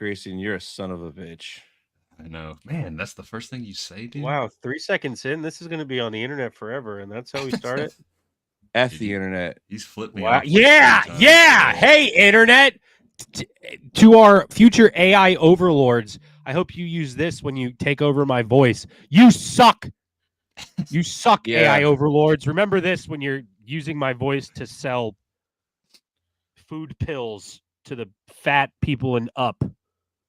Grayson, you're a son of a bitch. I know, man. That's the first thing you say, dude. Wow, 3 seconds in, this is going to be on the internet forever, and that's how we start it. F the internet. He's flipped me Wow. off. Yeah. Hey, internet. To our future AI overlords, I hope you use this when you take over my voice. You suck. You suck, AI overlords. Remember this when you're using my voice to sell food pills to the fat people in Up.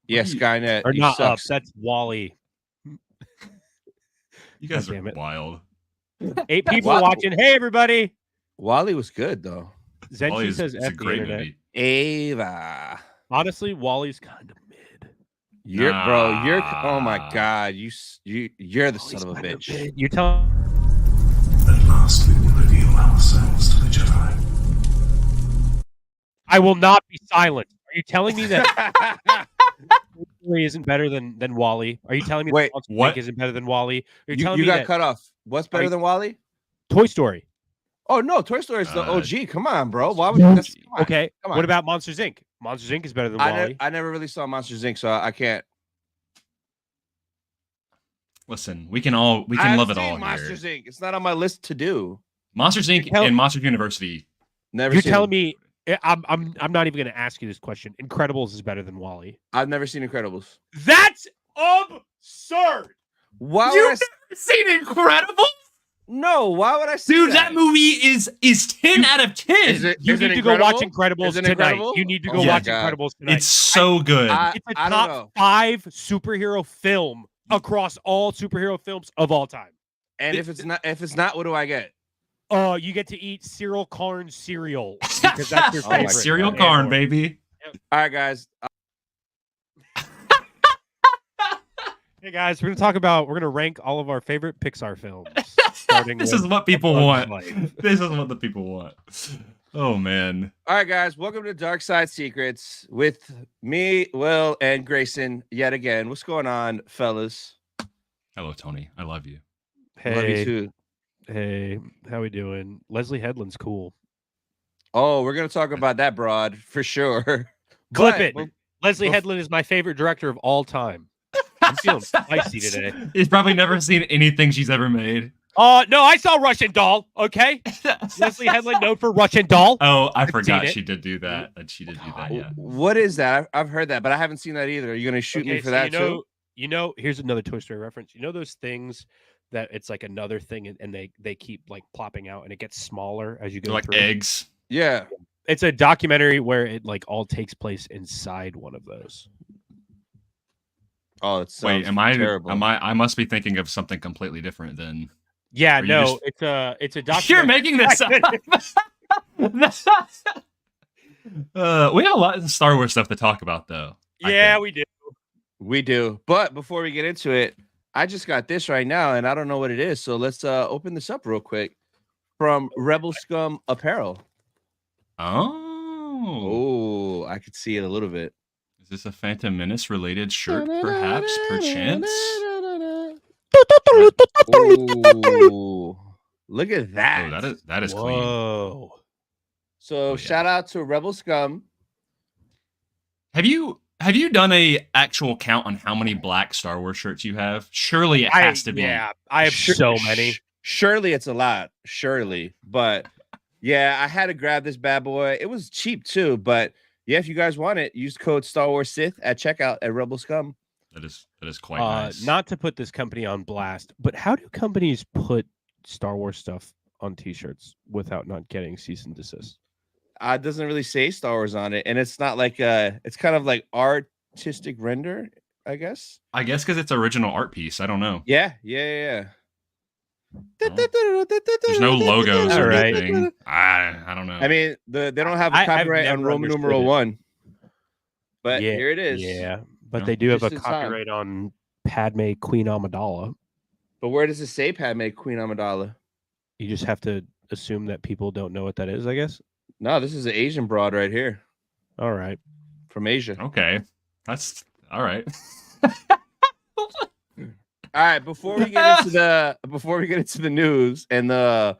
Yeah, Skynet. Or not sucks. Up. That's Wally. You guys are wild. 8 people watching. Hey, everybody. Wally was good, though. Zenshi says F the internet. Movie. Ava. Honestly, Wally's kind of mid. You're oh my god, you're the son of a bitch. You're telling. At last we will reveal ourselves to the Jedi. I will not be silent. Are you telling me that isn't better than Wally? Are you telling me that what isn't better than Wally? Are you telling me got that cut off. What's better than Wally? Toy Story. Oh no, Toy Story is the OG. Come on, bro. Why would you? Okay. Come on. What about Monsters Inc? Monsters Inc is better than Wally. I never really saw Monsters Inc, so I can't. Listen, we can love it all Monsters here. Inc. It's not on my list to do. Monsters Inc. and Monsters University. Never. You're telling me I'm not even going to ask you this question. Incredibles is better than Wally. I've never seen Incredibles. That's absurd. Why You've never seen Incredibles? No, why would I see Dude, that movie is 10 out of 10. You need to go watch Incredibles tonight. You need to go watch Incredibles tonight. It's so good. It's a top 5 superhero film across all superhero films of all time. And if it's not, what do I get? You get to eat Cyril Karn's cereal because that's your favorite. Cereal Karn, baby. Yep. All right, guys. Hey guys, we're gonna rank all of our favorite Pixar films. This is what people want. This is what the people want. Oh man. All right, guys, welcome to Dark Side Secrets with me, Will, and Grayson yet again. What's going on, fellas? Hello, Tony. I love you. Hey, love you too. Hey, how we doing? Leslie Headland's cool. Oh, we're gonna talk about that broad for sure. Clip it. Leslie Headland is my favorite director of all time. I'm feeling spicy today. He's probably never seen anything she's ever made. No, I saw Russian Doll. Okay, Leslie Headland known for Russian Doll. Oh, I forgot she did do that. She did do that. Yeah. What is that? I've heard that, but I haven't seen that either. Are you gonna shoot me for that too? Here's another Toy Story reference. You know those things that it's like another thing, and they keep like plopping out, and it gets smaller as you go. Like through. Eggs. Yeah, it's a documentary where it like all takes place inside one of those. Oh, it's wait. Am I terrible. I must be thinking of something completely different then. Yeah, no, it's a documentary. You're making this up. We have a lot of Star Wars stuff to talk about, though. Yeah, we do. We do. But before we get into it, I just got this right now, and I don't know what it is. So let's open this up real quick from Rebel Scum Apparel. Oh, I could see it a little bit. Is this a Phantom Menace related shirt, perhaps, perchance? Ooh, look at that. Oh, that is clean. So shout out to Rebel Scum. Have you done a actual count on how many black Star Wars shirts you have? Surely it has to be. Yeah, I have so many. Surely it's a lot. Surely, but yeah, I had to grab this bad boy. It was cheap too, but yeah, if you guys want it, use code Star Wars Sith at checkout at Rebel Scum. That is quite nice. Not to put this company on blast, but how do companies put Star Wars stuff on T-shirts without not getting cease and desist? It doesn't really say Star Wars on it, and it's not like it's kind of like artistic render, I guess. I guess because it's original art piece. I don't know. Yeah. There's no logos or anything. I don't know. I mean, they don't have a copyright on Roman numeral 1, but here it is. Yeah. But they do have a copyright on Padme Queen Amidala. But where does it say Padme Queen Amidala? You just have to assume that people don't know what that is, I guess. No, this is an Asian broad right here. All right. From Asia. Okay. That's all right. All right, before we get into the news and the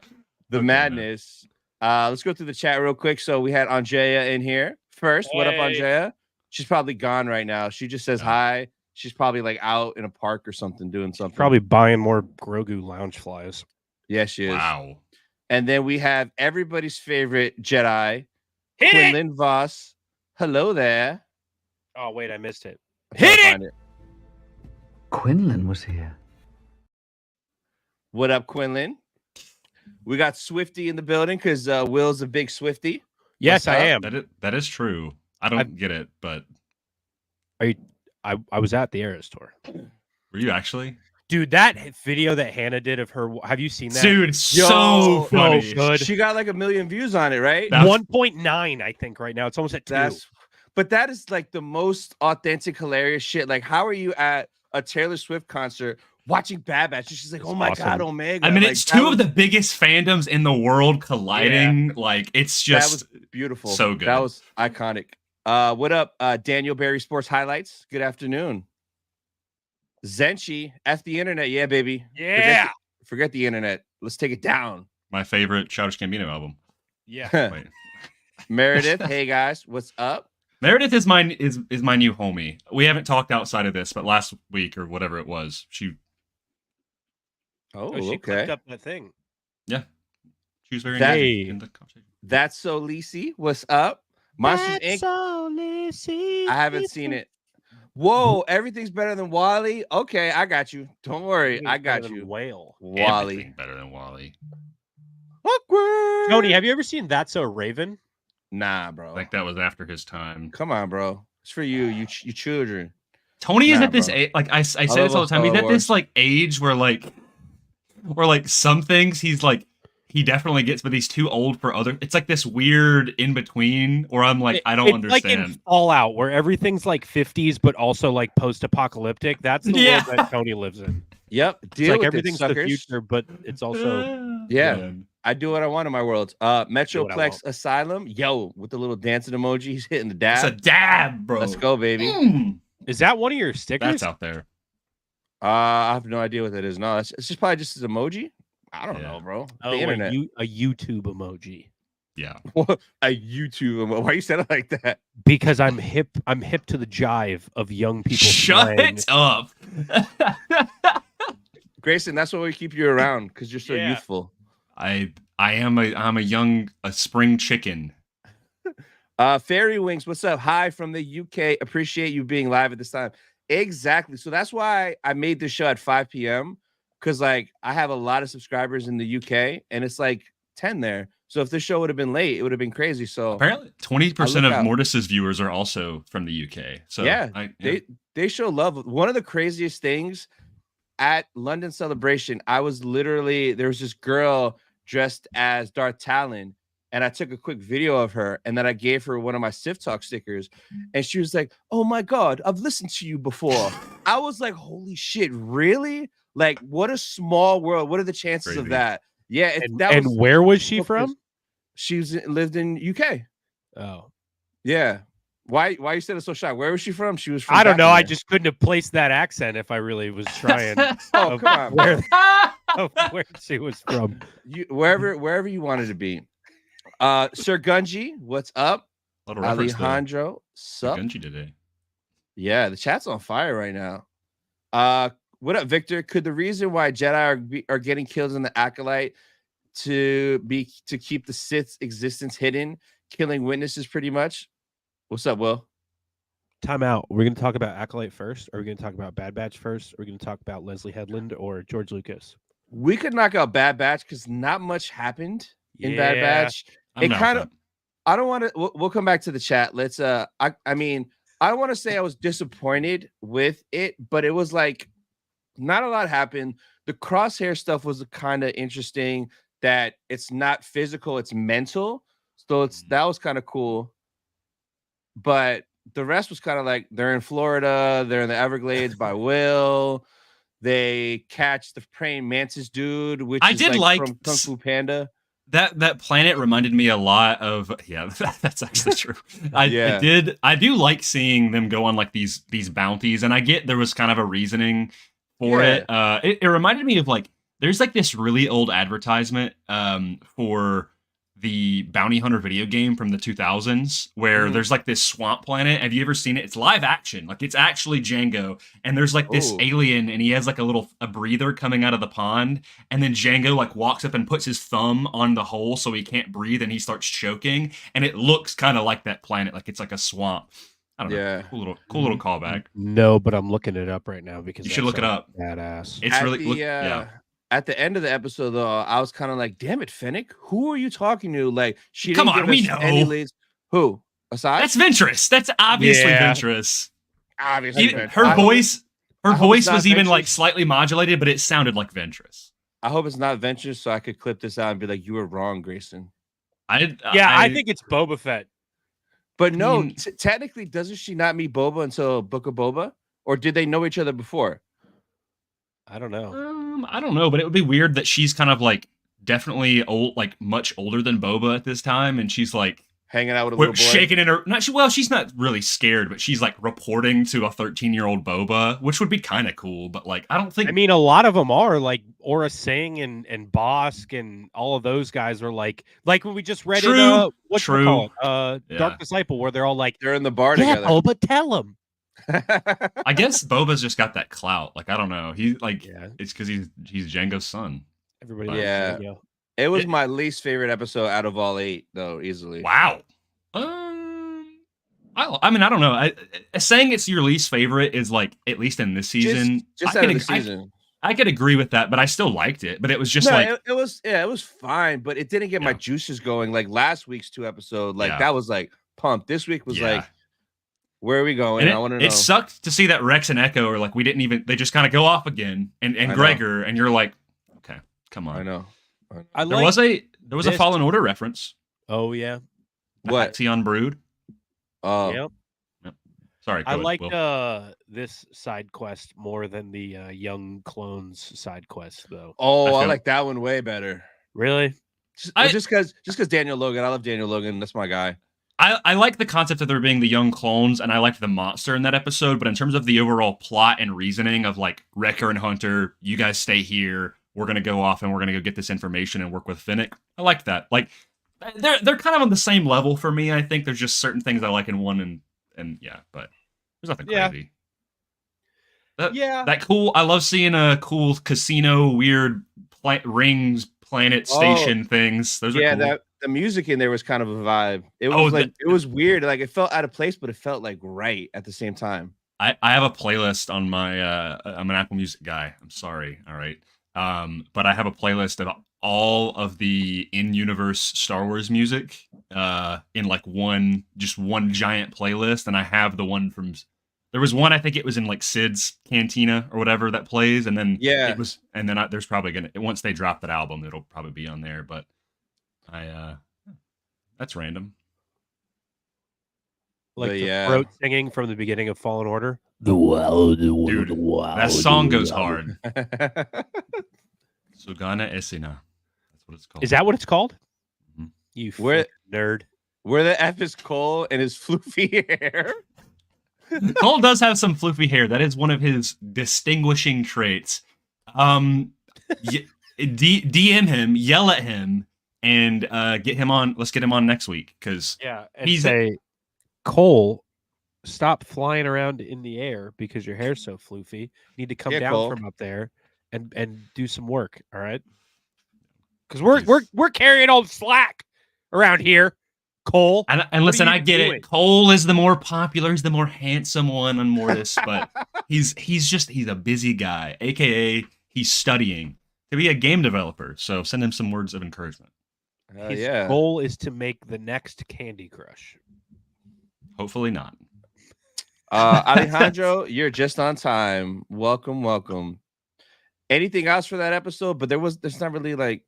madness, let's go through the chat real quick. So we had Andrea in here first. Hey. What up, Andrea? She's probably gone right now. She just says hi. She's probably like out in a park or something doing something. Probably buying more Grogu lounge flies. Yeah, she is. Wow. And then we have everybody's favorite Jedi, Quinlan Voss. Hello there. Oh, wait, I missed it. Hit it! Quinlan was here. What up, Quinlan? We got Swifty in the building because Will's a big Swifty. Yes, I am. That is true. I don't get it, but I was at the Eras tour. were you actually? Dude, that video that Hannah did of her, have you seen that? Dude, so funny. So good. She got like 1 million views on it, right? 1.9, I think, right now. It's almost at 2. But that is like the most authentic, hilarious shit. Like, how are you at a Taylor Swift concert watching Bad Batch? She's like, oh my God, Omega. I mean, like, it's two of the biggest fandoms in the world colliding. Yeah. Like, it's just that was beautiful. So good. That was iconic. What up, Daniel Barry Sports Highlights? Good afternoon. Zenchi, F the internet. Yeah, baby. Yeah. Forget the internet. Let's take it down. My favorite Childish Gambino album. Yeah. Wait. Meredith, hey guys, what's up? Meredith is my new homie. We haven't talked outside of this, but last week or whatever it was, she She clicked up that thing. Yeah. She was very engaged in the conversation. That's so Lisi. What's up? Monsters Inc. So Lisi. I haven't seen it. Whoa, everything's better than Wally. Okay, I got you. Don't worry, I got you. Whale. Wally. Everything better than Wally. Awkward. Tony, have you ever seen That's So Raven? Nah, bro. Like that was after his time. Come on, bro. It's for you children. Tony is at this age, like I say this all the time. He's at this like age where like some things he definitely gets, but he's too old for other. It's like this weird in between where I'm like, I don't understand. Like in Fallout, where everything's like 50s, but also like post-apocalyptic. That's the world that Tony lives in. Yep. It's like everything's the future, but it's also I do what I want in my world. Metroplex Asylum, yo, with the little dancing emoji, he's hitting the dab. It's a dab, bro. Let's go, baby. Is that one of your stickers? That's out there. I have no idea what that is. No, it's just probably just an emoji. I don't know, bro. The internet. A YouTube emoji. Yeah. A YouTube emoji. Why you said it like that? Because I'm hip to the jive of young people. Shut it up. Grayson, that's why we keep you around, because you're so youthful. I'm a young spring chicken. Fairy Wings, what's up? Hi from the UK. Appreciate you being live at this time. Exactly. So that's why I made this show at 5 p.m. Because like I have a lot of subscribers in the UK and it's like 10 there. So if this show would have been late, it would have been crazy. So apparently 20% of Mortis's viewers are also from the UK. So yeah, they show love. One of the craziest things at London Celebration, there was this girl dressed as Darth Talon, and I took a quick video of her, and then I gave her one of my Sith Talk stickers, and she was like, "Oh my God, I've listened to you before." I was like, "Holy shit, really? Like, what a small world. What are the chances of that?" Yeah. And where was she from? She lived in UK. Oh, yeah. Why you said it so shy? Where was she from? She was from I don't know. I just couldn't have placed that accent if I really was trying. Oh, come on. Where she was from. Wherever you wanted to be. Sir Gunji, what's up? Alejandro, sup? Gunji today. Yeah, the chat's on fire right now. What up, Victor? Could the reason why Jedi are getting killed in the Acolyte to keep the Sith's existence hidden, killing witnesses pretty much? What's up, Will? Time out. We're going to talk about Acolyte first, or are we going to talk about Bad Batch first, or are we going to talk about Leslie Headland or George Lucas? We could knock out Bad Batch because not much happened in Bad Batch. I don't want to. We'll come back to the chat. Let's. I mean, I don't want to say I was disappointed with it, but it was like not a lot happened. The crosshair stuff was kind of interesting. That it's not physical, it's mental. So that was kind of cool. But the rest was kind of like they're in Florida, they're in the Everglades by Will. They catch the praying mantis dude, which is like from Kung Fu Panda. That planet reminded me a lot of that's actually true. I do like seeing them go on like these bounties, and I get there was kind of a reasoning for it. It reminded me of like there's like this really old advertisement for the Bounty Hunter video game from the 2000s where there's like this swamp planet. Have you ever seen it? It's live action. Like it's actually Django. And there's like this alien and he has like a breather coming out of the pond. And then Django like walks up and puts his thumb on the hole so he can't breathe and he starts choking. And it looks kind of like that planet. Like it's like a swamp. I don't know. Cool little callback. No, but I'm looking it up right now because you should look it up. Badass. It's really At the end of the episode, though, I was kind of like, "Damn it, Fennec! Who are you talking to?" Like, she come didn't on, give we us know any leads. Who? Aside? That's Ventress. That's obviously Ventress. Obviously, her voice was even like slightly modulated, but it sounded like Ventress. I hope it's not Ventress, so I could clip this out and be like, "You were wrong, Grayson." I think it's Boba Fett. But no, technically, doesn't she not meet Boba until Book of Boba, or did they know each other before? I don't know. I don't know, but it would be weird that she's kind of like definitely old, like much older than Boba at this time, and she's like hanging out with a little boy, shaking in her. She's not really scared, but she's like reporting to a 13-year-old Boba, which would be kind of cool. But like, I don't think. I mean, a lot of them are like Aura Singh and Bosk and all of those guys are like when we just read it. Dark Disciple, where they're all like they're in the bar together. Boba, tell him. I guess Boba's just got that clout. Like I don't know. He's like it's because he's Django's son. Everybody loves Django. It was my least favorite episode out of all 8, though, easily. Wow. I mean, I don't know. Saying it's your least favorite is like at least in this season. Just out of the season. I could agree with that, but I still liked it. But it was just it was fine, but it didn't get my juices going. Like last week's 2 episode, that was like pumped. This week was like. Where are we going? I want to know. It sucked to see that Rex and Echo are like, they just kind of go off again. And Gregor, and you're like, okay, come on. I know. There was a Fallen Order reference. Oh, yeah. What? Haxion Brood. Oh. Yep. Sorry. I liked this side quest more than the Young Clones side quest, though. Oh, I like that one way better. Really? Just because Daniel Logan. I love Daniel Logan. That's my guy. I like the concept of there being the young clones, and I liked the monster in that episode, but in terms of the overall plot and reasoning of like Wrecker and Hunter, you guys stay here, we're going to go off and we're going to go get this information and work with Fennec. I like that. Like they're kind of on the same level for me. I think there's just certain things I like in one and but there's nothing crazy. That cool. I love seeing a cool casino, weird rings, planet station things. Those are cool. The music in there was kind of a vibe. It was it was weird. Like it felt out of place, but it felt like right at the same time. I have a playlist on my I'm an Apple Music guy. I'm sorry. All right. But I have a playlist of all of the in-universe Star Wars music in like one giant playlist, and I have the one from there was one, I think it was in like Sid's Cantina or whatever that plays, and then there's probably once they drop that album, it'll probably be on there, but that's random. Like the throat singing from the beginning of Fallen Order. Dude, that song goes hard. Sugana Esina. That's what it's called. Is that what it's called? Mm-hmm. You nerd. Where the F is Cole and his floofy hair? Cole does have some floofy hair. That is one of his distinguishing traits. DM him, yell at him, and get him on. Let's get him on next week because he's Cole. Stop flying around in the air because your hair's so floofy. You need to come down from up there and do some work. All right, because we're carrying all the slack around here, Cole. And listen, I get it. Cole is the more popular, he's the more handsome one on Mortis, but he's a busy guy, aka he's studying to be a game developer. So send him some words of encouragement. His goal is to make the next Candy Crush. Hopefully not. Alejandro, you're just on time. Welcome. Anything else for that episode? But there's not really like.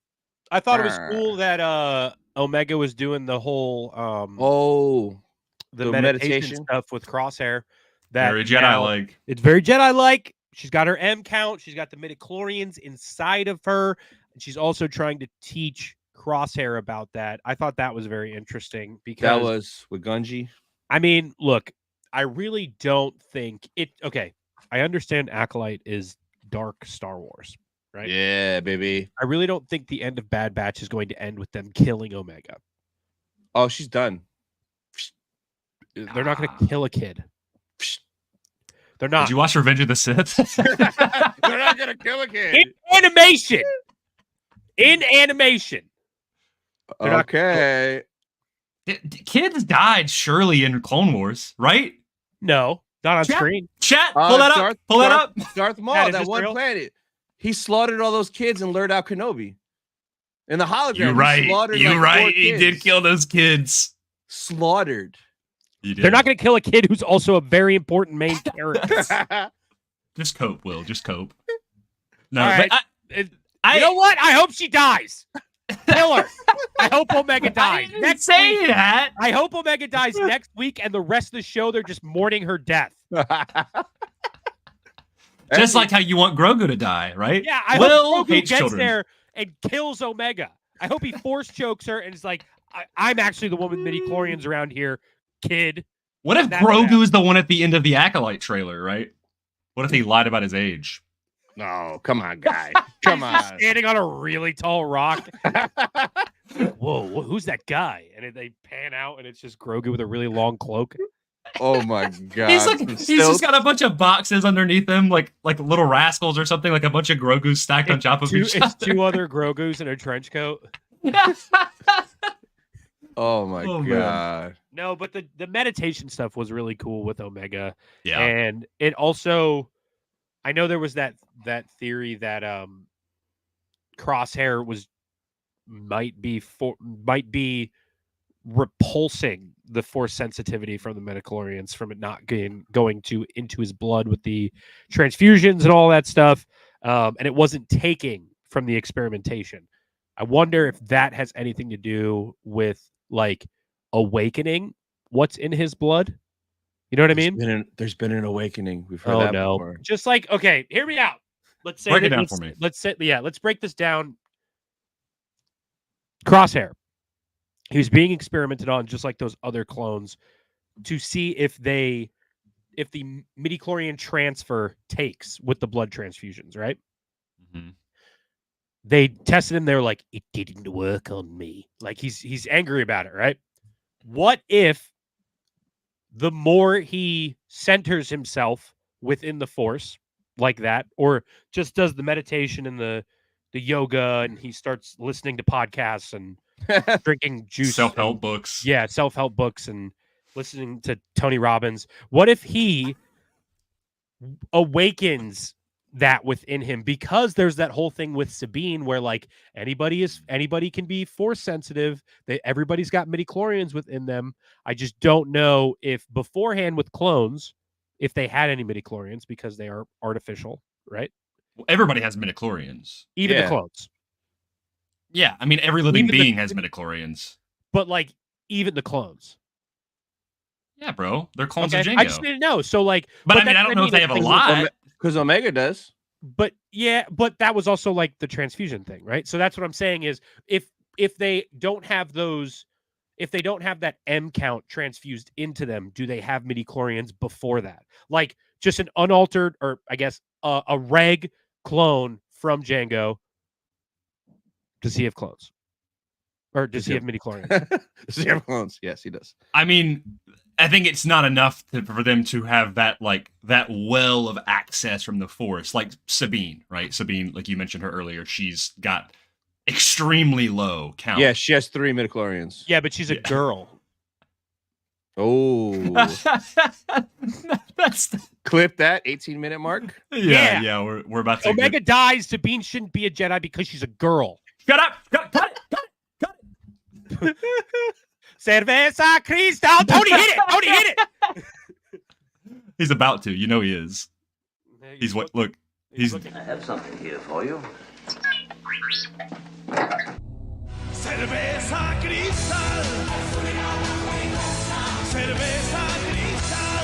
I thought it was cool that Omega was doing the whole the meditation stuff with Crosshair. That very Jedi-like. It's very Jedi-like. She's got her M count. She's got the midichlorians inside of her, and she's also trying to teach Crosshair about that. I thought that was very interesting because that was with Gunji. I mean, look, I really don't think it. Okay, I understand Acolyte is dark Star Wars. right? Yeah, baby. I really don't think the end of Bad Batch is going to end with them killing Omega. Oh, she's done. They're not going to kill a kid. They're not. Did you watch Revenge of the Sith? They're not going to kill a kid. In animation. Okay. Kids died surely in Clone Wars, right? No, not on screen. Chat, pull that up. Pull that up. Darth Maul, that one planet. He slaughtered all those kids and lured out Kenobi. In the hologram, You're right. He did kill those kids. Slaughtered. They're not going to kill a kid who's also a very important main character. Just cope, Will. Just cope. No, right. but you know what? I hope she dies. Kill her. I hope Omega dies. Next week. That. I hope Omega dies next week, and the rest of the show they're just mourning her death. Just like how you want Grogu to die, right? Yeah, I hope Grogu gets there and kills Omega. I hope he force chokes her and is like, I'm actually the one with midi-chlorians around here, kid. What if Grogu is the one at the end of the Acolyte trailer, right? What if he lied about his age? No, come on, guy. Come on. Standing on a really tall rock. Whoa, who's that guy? And they pan out, and it's just Grogu with a really long cloak. Oh my god! He's just got a bunch of boxes underneath him, like little rascals or something, like a bunch of Grogus stacked on top of each other. It's two other Grogus in a trench coat. Oh my god! Man. No, but the meditation stuff was really cool with Omega. Yeah, and it also, I know there was that theory that Crosshair might be repulsing the force sensitivity from the midichlorians from it not going into his blood with the transfusions and all that stuff, and it wasn't taking from the experimentation. I wonder if that has anything to do with like awakening what's in his blood. You know what I mean? There's been an awakening. We've heard that before. Just like, okay, hear me out. Let's say break it down for me. Let's break this down. Crosshair. He was being experimented on just like those other clones to see if the midichlorian transfer takes with the blood transfusions, right? Mm-hmm. They tested him. They're like, it didn't work on me. Like he's angry about it, right? What if the more he centers himself within the force like that, or just does the meditation and the yoga, and he starts listening to podcasts and drinking juice, self-help books. Yeah, self-help books and listening to Tony Robbins. What if he awakens that within him? Because there's that whole thing with Sabine where like anybody can be force sensitive. Everybody's got midichlorians within them. I just don't know if beforehand with clones, if they had any midichlorians, because they are artificial, right? Well, everybody has midichlorians. Even the clones. Yeah, I mean, every living being has midichlorians. But, like, even the clones. Yeah, bro. They're clones of Jango. I just didn't know. So, like... But I mean, I don't know if they have a lot. Because Omega does. But, yeah, but that was also, like, the transfusion thing, right? So that's what I'm saying is, if they don't have those... If they don't have that M count transfused into them, do they have midichlorians before that? Like, just an unaltered, or, I guess, a reg clone from Jango... Does he have clones? Or does he have midichlorians? Does he have clones? Yes, he does. I mean, I think it's not enough for them to have that well of access from the Force, like Sabine, right? Sabine, like you mentioned her earlier, she's got extremely low count. Yeah, she has 3 midichlorians. Yeah, but she's a girl. Oh. Clip that 18-minute mark. Yeah, we're about to. Omega dies. Sabine shouldn't be a Jedi because she's a girl. Shut up! Cut it! Cerveza Cristal. Tony hit it. He's about to. You know he is. He's what? Look. He's. I have something here for you. Cerveza Cristal. Cerveza Cristal.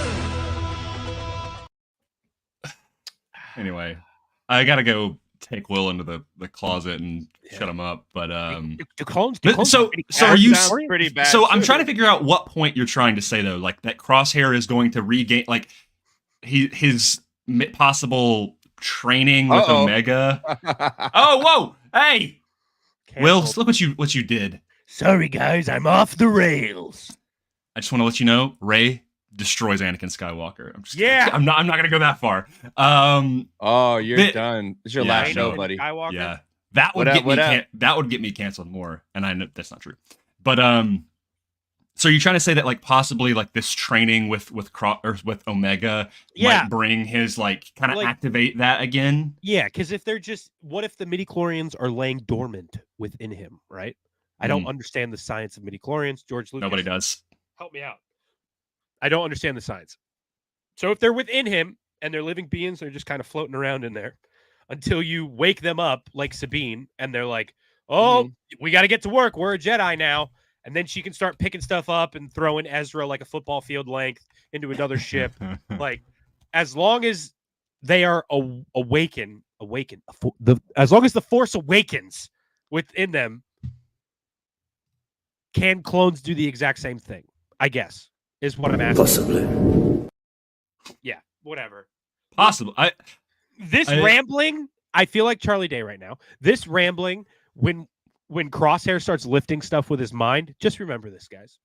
Anyway, I gotta go take Will into the closet and shut him up. But do clones so are you pretty bad? So I'm trying to figure out what point you're trying to say though, like that Crosshair is going to regain like his possible training with Omega. Oh, whoa, hey, Will, look what you did. Sorry, guys, I'm off the rails. I just want to let you know, Rey destroys Anakin Skywalker. I'm not gonna go that far. You're done. It's your last show, buddy. Skywalker? Yeah, that would get me canceled more, and I know that's not true. But so you're trying to say that like possibly like this training with Omega might bring his like kind of activate that again? Yeah, because if they're just what if the midichlorians are laying dormant within him, right? I don't understand the science of midichlorians. George Lucas, nobody does. Help me out. I don't understand the science. So if they're within him and they're living beings, they're just kind of floating around in there until you wake them up like Sabine and they're like, we got to get to work. We're a Jedi now. And then she can start picking stuff up and throwing Ezra like a football field length into another ship. Like, as long as they are as long as the Force awakens within them, can clones do the exact same thing? I guess is what I'm asking. Possibly. Yeah, whatever. Possible. Rambling, I feel like Charlie Day right now. This rambling, when Crosshair starts lifting stuff with his mind, just remember this, guys.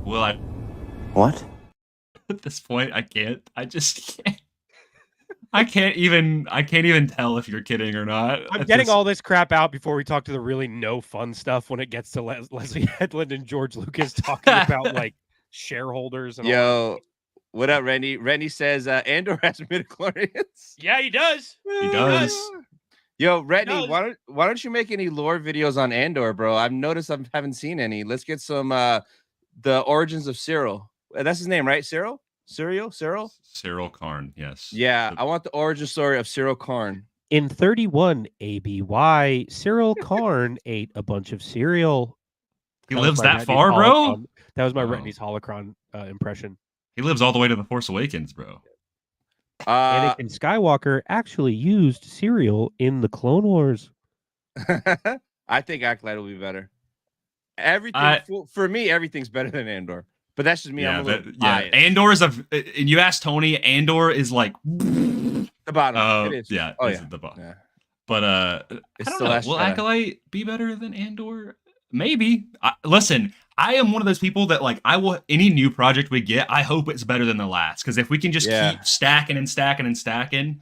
Well, What? At this point, I can't. I just can't. I can't even tell if you're kidding or not. I'm getting all this crap out before we talk to the really no fun stuff when it gets to Leslie Headland and George Lucas talking about like shareholders and all. What up, Rennie? Rennie says Andor has midichlorians. Yeah, he does. He does. Yo, Rennie, why don't you make any lore videos on Andor, bro? I've noticed I haven't seen any. Let's get some the origins of Cyril. That's his name, right? Cyril Karn, yes. Yeah, I want the origin story of Cyril Karn. In 31 ABY, Cyril Karn ate a bunch of cereal. He lives that far, bro? That was my Retney's holocron impression. He lives all the way to The Force Awakens, bro. Anakin Skywalker actually used cereal in the Clone Wars. I think Acolyte will be better. Everything for me, everything's better than Andor. But that's just me. Yeah, I'm a little biased. Andor is and you asked Tony, Andor is like the bottom. It is. Yeah, it's the bottom. Yeah. But I don't know. Will Acolyte be better than Andor? Maybe. Listen, I am one of those people that like I will any new project we get, I hope it's better than the last. Because if we can just keep stacking and stacking and stacking,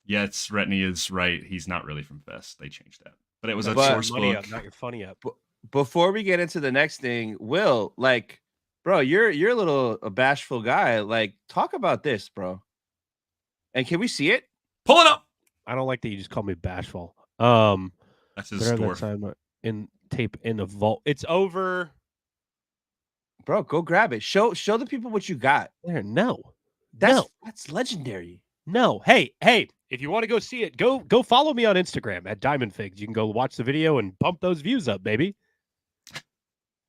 it's Retney is right. He's not really from Fest. They changed that. But it was a source book. Not your funny up. Before we get into the next thing, Will, like, bro, you're a bashful guy. Like, talk about this, bro. And can we see it? Pull it up. I don't like that you just call me bashful. That's his store. In tape in a vault. It's over. Bro, go grab it. Show the people what you got. There, no. That's legendary. No. Hey, if you want to go see it, go follow me on Instagram at Diamondfigs. You can go watch the video and pump those views up, baby.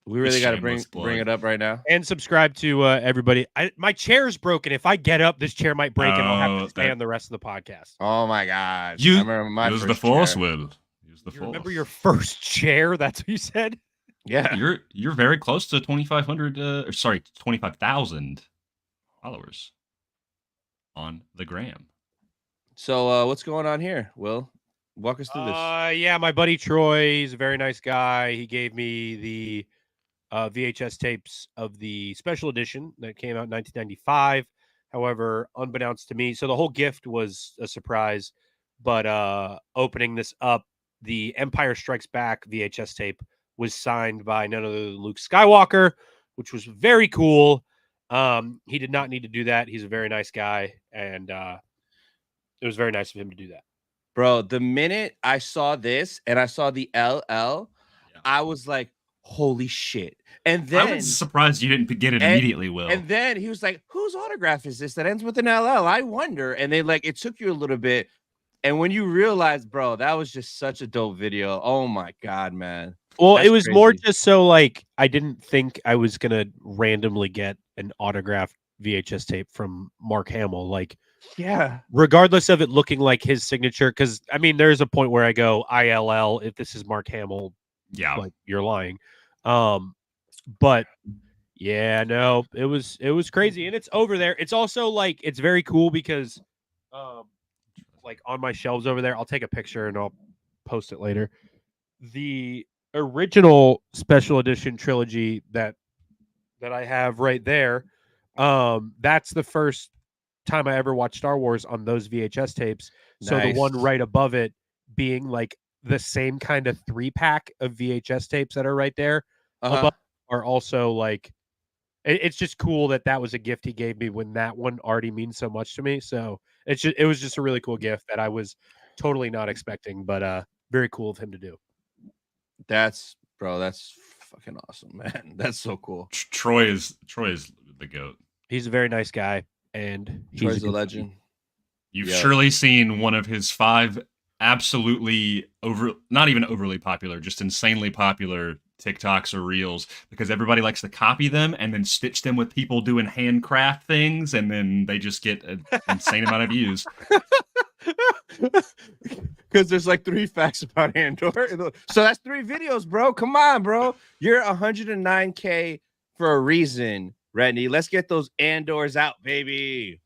We really got to bring it up right now. And subscribe to everybody. My chair's broken. If I get up, this chair might break and I'll have to stay on the rest of the podcast. Oh my gosh. I remember my use first the Force, chair. Will. Use the Force. Remember your first chair? That's what you said? Yeah. You're very close to 25,000 followers on the gram. So what's going on here, Will? Walk us through this. Yeah, my buddy Troy, he's a very nice guy. He gave me the VHS tapes of the special edition that came out in 1995. However, unbeknownst to me, so the whole gift was a surprise. But opening this up, the Empire Strikes Back VHS tape was signed by none other than Luke Skywalker, which was very cool. He did not need to do that. He's a very nice guy, and it was very nice of him to do that. Bro, the minute I saw this and I saw the LL, I was like, holy shit. And then I was surprised you didn't get it immediately, Will. And then he was like, whose autograph is this that ends with an LL? I wonder. And they it took you a little bit. And when you realize, bro, that was just such a dope video. Oh my God, man. Well, it was more just so like I didn't think I was gonna randomly get an autographed VHS tape from Mark Hamill. Like, yeah, regardless of it looking like his signature, because I mean, there's a point where I go ILL if this is Mark Hamill. Yeah, like you're lying. But Yeah, no, it was crazy, and it's over there. It's also like it's very cool because, like on my shelves over there, I'll take a picture and I'll post it later. The original special edition trilogy that I have right there, that's the first time I ever watched Star Wars on those VHS tapes. So the one right above it being like the same kind of 3-pack of VHS tapes that are right there above are also like. It's just cool that was a gift he gave me when that one already means so much to me. So it was just a really cool gift that I was totally not expecting, but very cool of him to do. That's fucking awesome, man. That's so cool. Troy is the GOAT. He's a very nice guy, and Troy's a legend. You've surely seen one of his 5 absolutely not even overly popular, just insanely popular TikToks or Reels, because everybody likes to copy them and then stitch them with people doing handcraft things, and then they just get an insane amount of views. Because there's like 3 facts about Andor. So that's 3 videos, bro. Come on, bro. You're 109K for a reason, Redney. Let's get those Andors out, baby.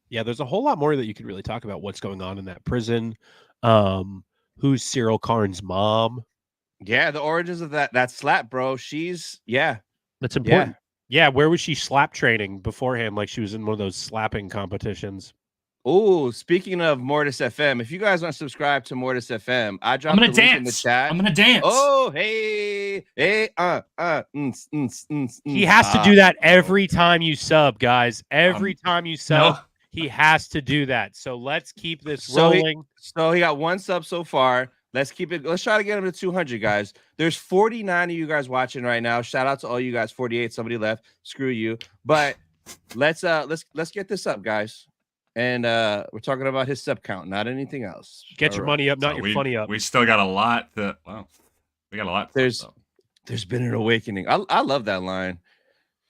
Yeah, there's a whole lot more that you could really talk about what's going on in that prison. Who's Cyril Karn's mom? Yeah, the origins of that slap, bro. That's important. Yeah, where was she slap training beforehand? Like she was in one of those slapping competitions. Oh, speaking of Mortis FM, if you guys want to subscribe to Mortis FM, I dropped the link in the chat. I'm gonna dance. Oh, hey, He has to do that every time you sub, guys. Every time you sub, he has to do that. So let's keep this rolling. So he got 1 sub so far. Let's keep it. Let's try to get him to 200, guys. There's 49 of you guys watching right now. Shout out to all you guys. 48. Somebody left. Screw you. But let's get this up, guys. And we're talking about his sub count, not anything else. Get your money up, not your funny up. We still got a lot. We got a lot. There's been an awakening. I love that line.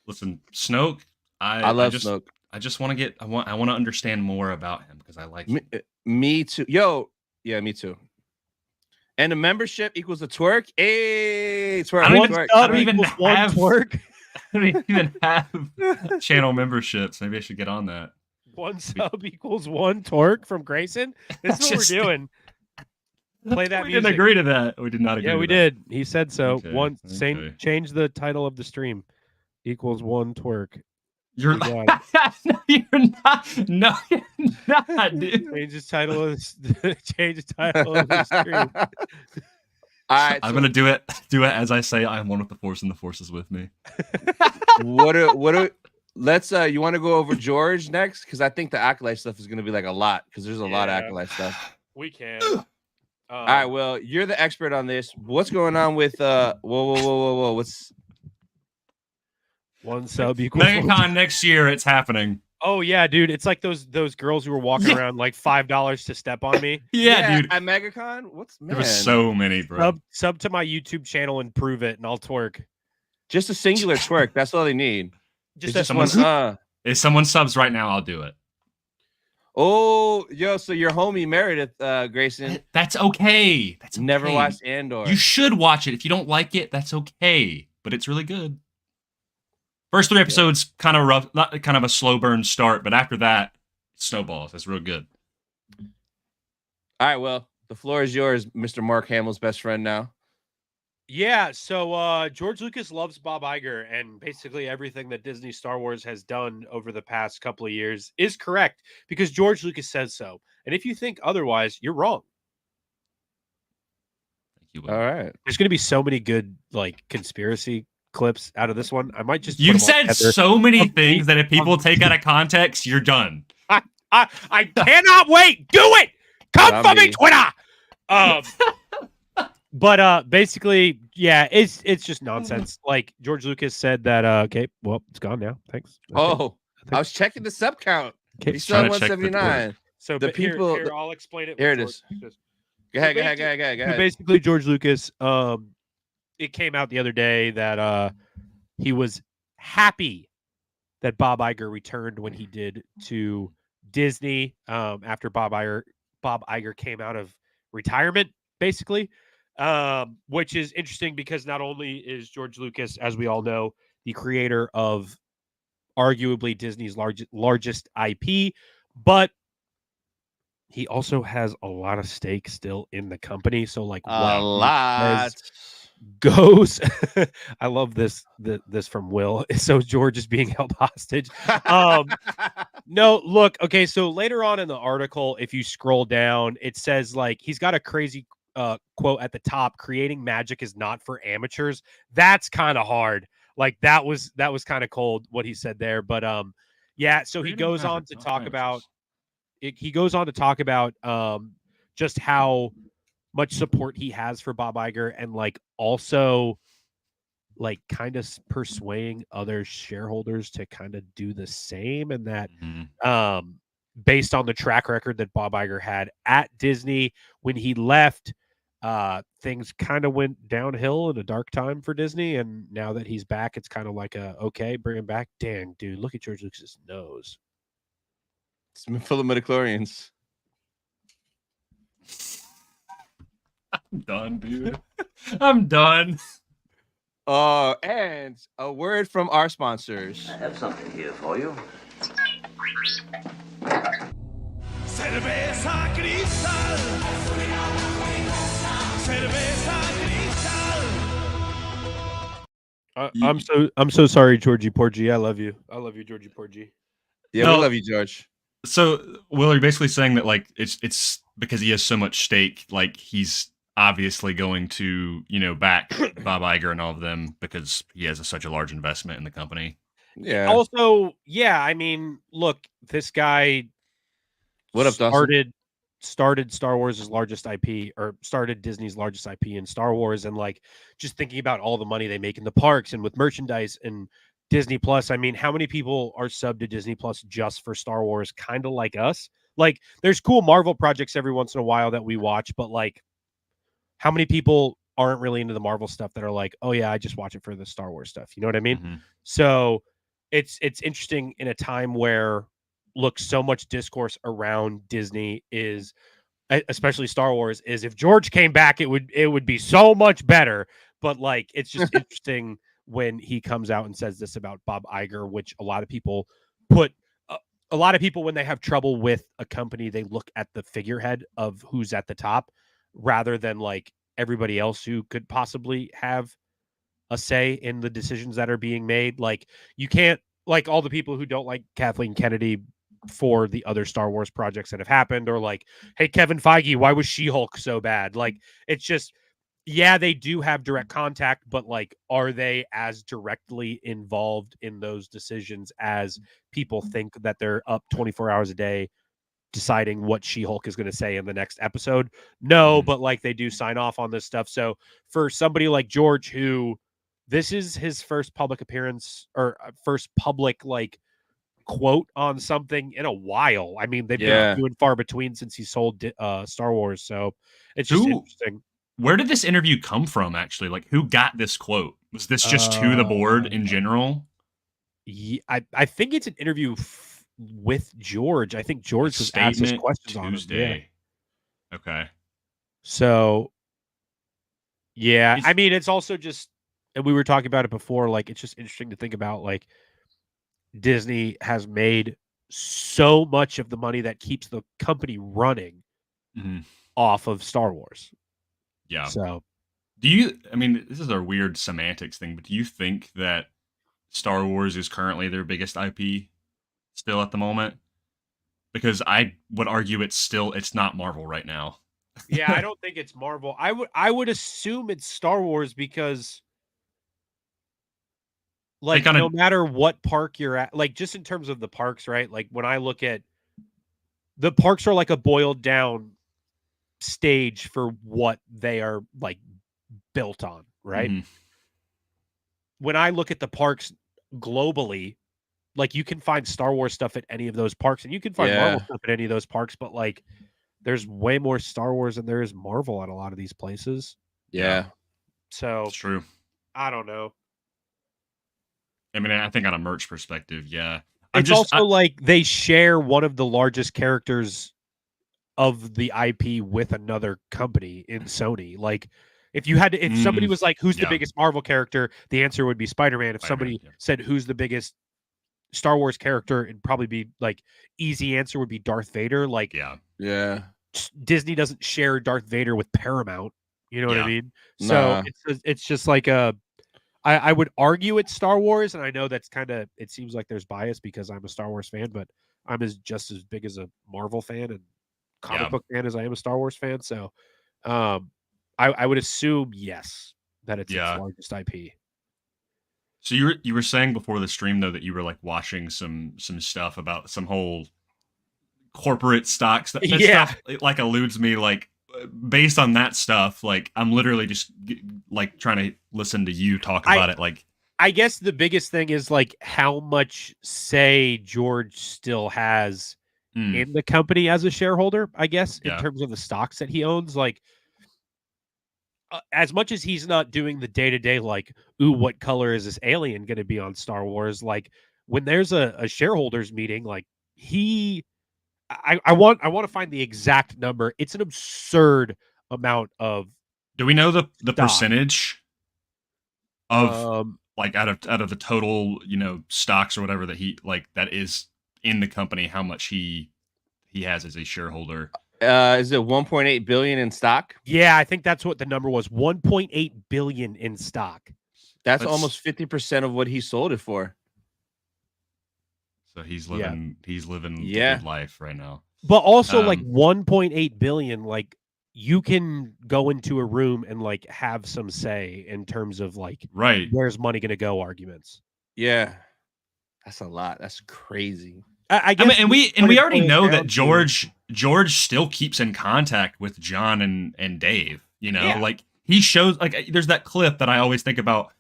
Listen, Snoke. I love Snoke. I just want to I want to understand more about him because I like him. Me too. Yo, yeah, me too. And the membership equals a twerk. Hey, twerk. I don't even have twerk. I don't even have channel memberships. Maybe I should get on that. 1 sub equals 1 twerk from Grayson. This is what we're doing. Play that music. We didn't agree to that. We did not agree. Yeah, we did. He said so. Okay, Change the title of the stream. Equals 1 twerk. You're no, you're not. No, you're not, dude. Change the title of the stream. All right, I'm gonna do it as I say. I am one with the Force, and the Force is with me. Let's you want to go over George next? Because I think the Acolyte stuff is gonna be like a lot, because there's a lot of Acolyte stuff. We can. All right, well, you're the expert on this. What's going on with whoa, what's 1 sub equals MegaCon next year? It's happening. Oh yeah, dude! It's like those girls who were walking around like $5 to step on me. Yeah, dude. At MegaCon, There was so many, bro. Sub to my YouTube channel and prove it, and I'll twerk. Just a singular twerk. That's all they need. Just one. If someone subs right now, I'll do it. Oh, yo! So your homie Meredith, Grayson. That's okay. That's okay. Never watched Andor. You should watch it. If you don't like it, that's okay. But it's really good. First 3 episodes, kind of rough, not kind of a slow burn start, but after that, it snowballs. That's real good. All right, well, the floor is yours, Mr. Mark Hamill's best friend now. Yeah, so George Lucas loves Bob Iger, and basically everything that Disney Star Wars has done over the past couple of years is correct because George Lucas says so. And if you think otherwise, you're wrong. Thank you. All right. There's going to be so many good like conspiracy clips out of this one. I might just You've said so many things that if people take out of context, you're done. I cannot wait. Do it. Come for me, Twitter. But basically, yeah, it's just nonsense. Like George Lucas said that. Okay, well, it's gone now. Thanks. I was checking the sub count. He's still at 179. So the people. Here, I'll explain it. Here it is. Go ahead. Basically, George Lucas. It came out the other day that he was happy that Bob Iger returned when he did to Disney after Bob Iger came out of retirement, basically, which is interesting because not only is George Lucas, as we all know, the creator of arguably Disney's largest IP, but he also has a lot of stake still in the company. So like a lot goes. I love this from Will. So George is being held hostage. No, look, okay, so later on in the article, if you scroll down, it says like he's got a crazy quote at the top: creating magic is not for amateurs. That's kind of hard. Like that was kind of cold what he said there. But yeah, so he goes on to talk about just how much support he has for Bob Iger, and like also like kind of persuading other shareholders to kind of do the same, and that based on the track record that Bob Iger had at Disney when he left, things kind of went downhill in a dark time for Disney, and now that he's back, it's kind of like okay, bring him back. Dang, dude, look at George Lucas's nose. It's full of midichlorians. I'm done, dude. I'm done. And a word from our sponsors. I have something here for you. Cerveza Cristal. Cerveza Cristal. I'm so sorry, Georgie Porgy. I love you, Georgie Porgy. Yeah, we love you, George. So, Will, you're basically saying that like it's because he has so much stake, like he's obviously going to, back Bob Iger and all of them because he has such a large investment in the company. Yeah. Also, yeah, I mean, look, this guy what up, started Star Wars' largest IP, or started Disney's largest IP in Star Wars, and like just thinking about all the money they make in the parks and with merchandise and Disney Plus. I mean, how many people are subbed to Disney Plus just for Star Wars, kind of like us? Like, there's cool Marvel projects every once in a while that we watch, but like, how many people aren't really into the Marvel stuff that are like, oh yeah, I just watch it for the Star Wars stuff? You know what I mean? Mm-hmm. So it's interesting in a time where, look, so much discourse around Disney is, especially Star Wars, is if George came back, it would be so much better. But like, it's just interesting when he comes out and says this about Bob Iger, which a lot of people when they have trouble with a company, they look at the figurehead of who's at the top rather than like everybody else who could possibly have a say in the decisions that are being made. Like, you can't, like, all the people who don't like Kathleen Kennedy for the other Star Wars projects that have happened, or like, hey, Kevin Feige, why was She-Hulk so bad? Like, it's just, yeah, they do have direct contact, but like, are they as directly involved in those decisions as people think that they're up 24 hours a day deciding what She-Hulk is going to say in the next episode? No, but like, they do sign off on this stuff. So for somebody like George, who this is his first public appearance, or first public like quote on something in a while. I mean, they've been few and far between since he sold Star Wars. So it's just interesting. Where did this interview come from, actually? Like, who got this quote? Was this just to the board in general? Yeah, I think it's an interview with George. I think George was asked his questions on Tuesday. Yeah. Okay. So, yeah, I mean, it's also just, and we were talking about it before, like, it's just interesting to think about, like, Disney has made so much of the money that keeps the company running off of Star Wars. Yeah. So, I mean, this is a weird semantics thing, but do you think that Star Wars is currently their biggest IP still at the moment? Because I would argue it's not Marvel right now. Yeah, I don't think it's Marvel. I would assume it's Star Wars, because like, no matter what park you're at, like, just in terms of the parks, right? Like, when I look at the parks, are like a boiled down stage for what they are like built on, right? When I look at the parks globally, like, you can find Star Wars stuff at any of those parks, and you can find Marvel stuff at any of those parks, but like, there's way more Star Wars than there is Marvel at a lot of these places. Yeah. So it's true. I don't know. I mean, I think on a merch perspective, yeah. It's also like they share one of the largest characters of the IP with another company in Sony. Like, If you had to, if somebody was like, "Who's the Yeah. biggest Marvel character?" the answer would be Spider-Man. If somebody said, "Who's the biggest Star Wars character?" it'd probably be like easy answer would be Darth Vader. Like, yeah, Disney doesn't share Darth Vader with Paramount. You know what I mean? So Nah. it's just like I would argue it's Star Wars, and I know that's kind of, it seems like there's bias because I'm a Star Wars fan, but I'm just as big as a Marvel fan and comic book fan as I am a Star Wars fan. So I would assume yes that it's its largest IP. So you were saying before the stream though that you were like watching some stuff about some whole corporate stocks that stuff like eludes me, like based on that stuff, like I'm literally just like trying to listen to you talk about it. Like, I guess the biggest thing is like how much say George still has in the company as a shareholder, I guess, in terms of the stocks that he owns. Like, as much as he's not doing the day-to-day, like, ooh, what color is this alien going to be on Star Wars? Like, when there's a shareholders meeting, like I want to find the exact number. It's an absurd amount of. Do we know the percentage of like out of the total, stocks or whatever that he like that is in the company, how much he has as a shareholder? Is it 1.8 billion in stock? Yeah, I think that's what the number was. 1.8 billion in stock. That's almost 50% of what he sold it for. So he's living a good life right now. But also like 1.8 billion, like you can go into a room and like have some say in terms of like where's money going to go arguments. Yeah. That's a lot. That's crazy. I guess and we already know that George still keeps in contact with John and Dave, like he shows, like there's that clip that I always think about